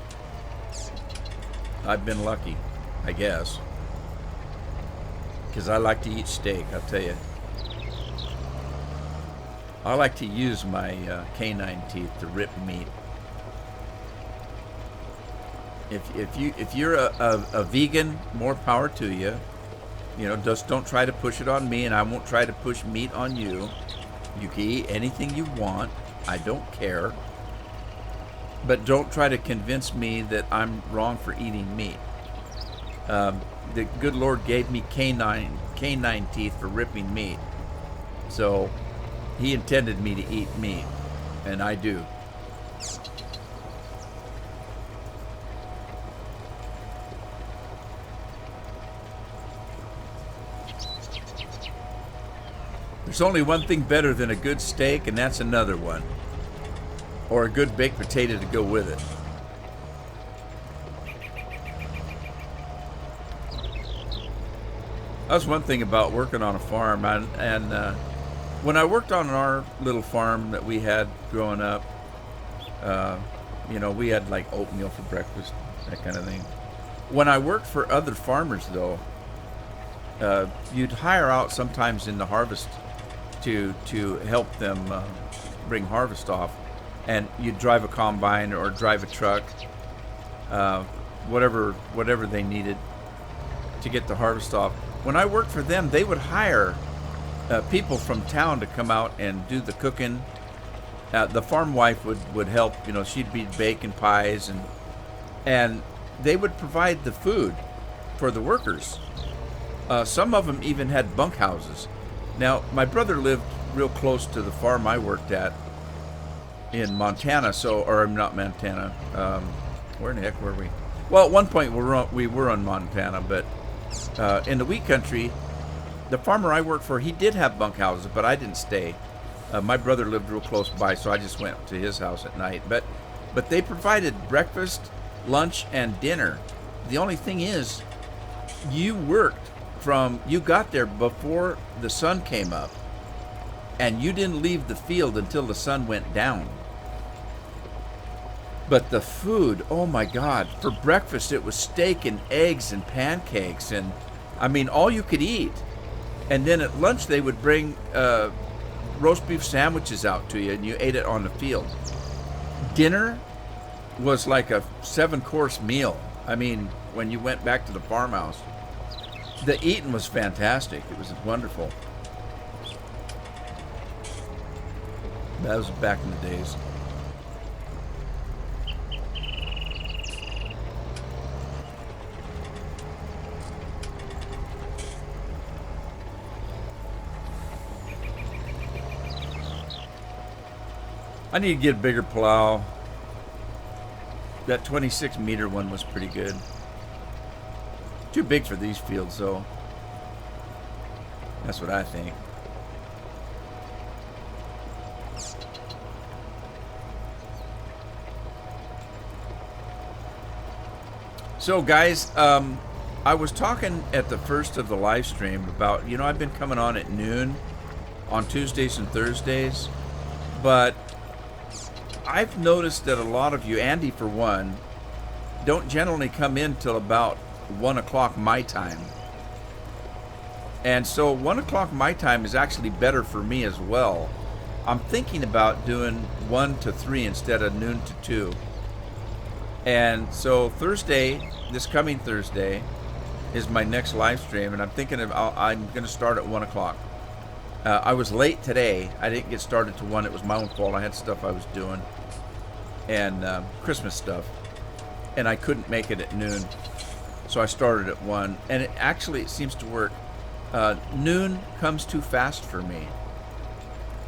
I've been lucky, I guess. Because I like to eat steak, I'll tell you. I like to use my canine teeth to rip meat. If you're a vegan, more power to you. You know, just don't try to push it on me, and I won't try to push meat on you. You can eat anything you want. I don't care. But don't try to convince me that I'm wrong for eating meat. The good Lord gave me canine teeth for ripping meat. So he intended me to eat meat, and I do. There's only one thing better than a good steak, and that's another one. Or a good baked potato to go with it. That's one thing about working on a farm. And when I worked on our little farm that we had growing up, you know, we had like oatmeal for breakfast, that kind of thing. When I worked for other farmers, though, you'd hire out sometimes in the harvest to help them bring harvest off, and you'd drive a combine or drive a truck, whatever they needed to get the harvest off. When I worked for them, they would hire people from town to come out and do the cooking. The farm wife would help. You know, she'd be baking pies, and they would provide the food for the workers. Some of them even had bunkhouses. Now, my brother lived real close to the farm I worked at in Montana, or not Montana. Where in the heck were we? Well, at one point we were on Montana, but in the wheat country, the farmer I worked for, he did have bunkhouses, but I didn't stay. My brother lived real close by, so I just went to his house at night. But they provided breakfast, lunch, and dinner. The only thing is, you got there before the sun came up, and you didn't leave the field until the sun went down. But the food, oh my God, for breakfast it was steak and eggs and pancakes, and I mean, all you could eat. And then at lunch they would bring roast beef sandwiches out to you, and you ate it on the field. Dinner was like a 7-course meal. I mean, when you went back to the farmhouse. The eating was fantastic. It was wonderful. That was back in the days. I need to get a bigger plow. That 26 meter one was pretty good. Too big for these fields, though. That's what I think. So, guys, I was talking at the first of the live stream about, I've been coming on at noon on Tuesdays and Thursdays, but I've noticed that a lot of you, Andy for one, don't generally come in till about 1 o'clock my time. And so 1 o'clock my time is actually better for me as well. I'm thinking about doing 1 to 3 instead of noon to 2. And so Thursday, this coming Thursday, is my next live stream, and I'm thinking I'm going to start at 1 o'clock. I was late today. I didn't get started to 1. It was my own fault. I had stuff I was doing, and Christmas stuff, and I couldn't make it at noon. So I started at 1, and it seems to work. Noon comes too fast for me.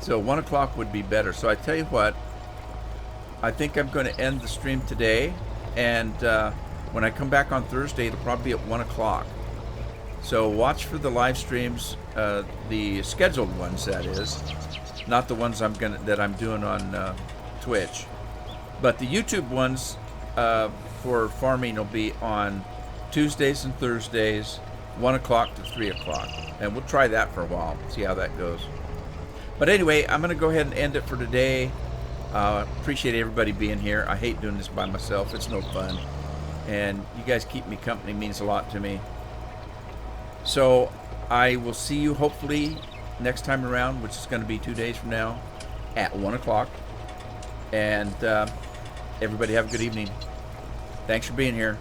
So 1 o'clock would be better. So I tell you what, I think I'm going to end the stream today, and when I come back on Thursday, it'll probably be at 1 o'clock. So watch for the live streams, the scheduled ones, that is, not the ones that I'm doing on Twitch, but the YouTube ones for farming will be on Tuesdays and Thursdays, 1 o'clock to 3 o'clock, and we'll try that for a while, see how that goes. But anyway, I'm going to go ahead and end it for today. Appreciate everybody being here. I hate doing this by myself. It's no fun. And you guys keep me company. It means a lot to me. So I will see you hopefully next time around, which is going to be 2 days from now at 1 o'clock. And everybody have a good evening. Thanks for being here.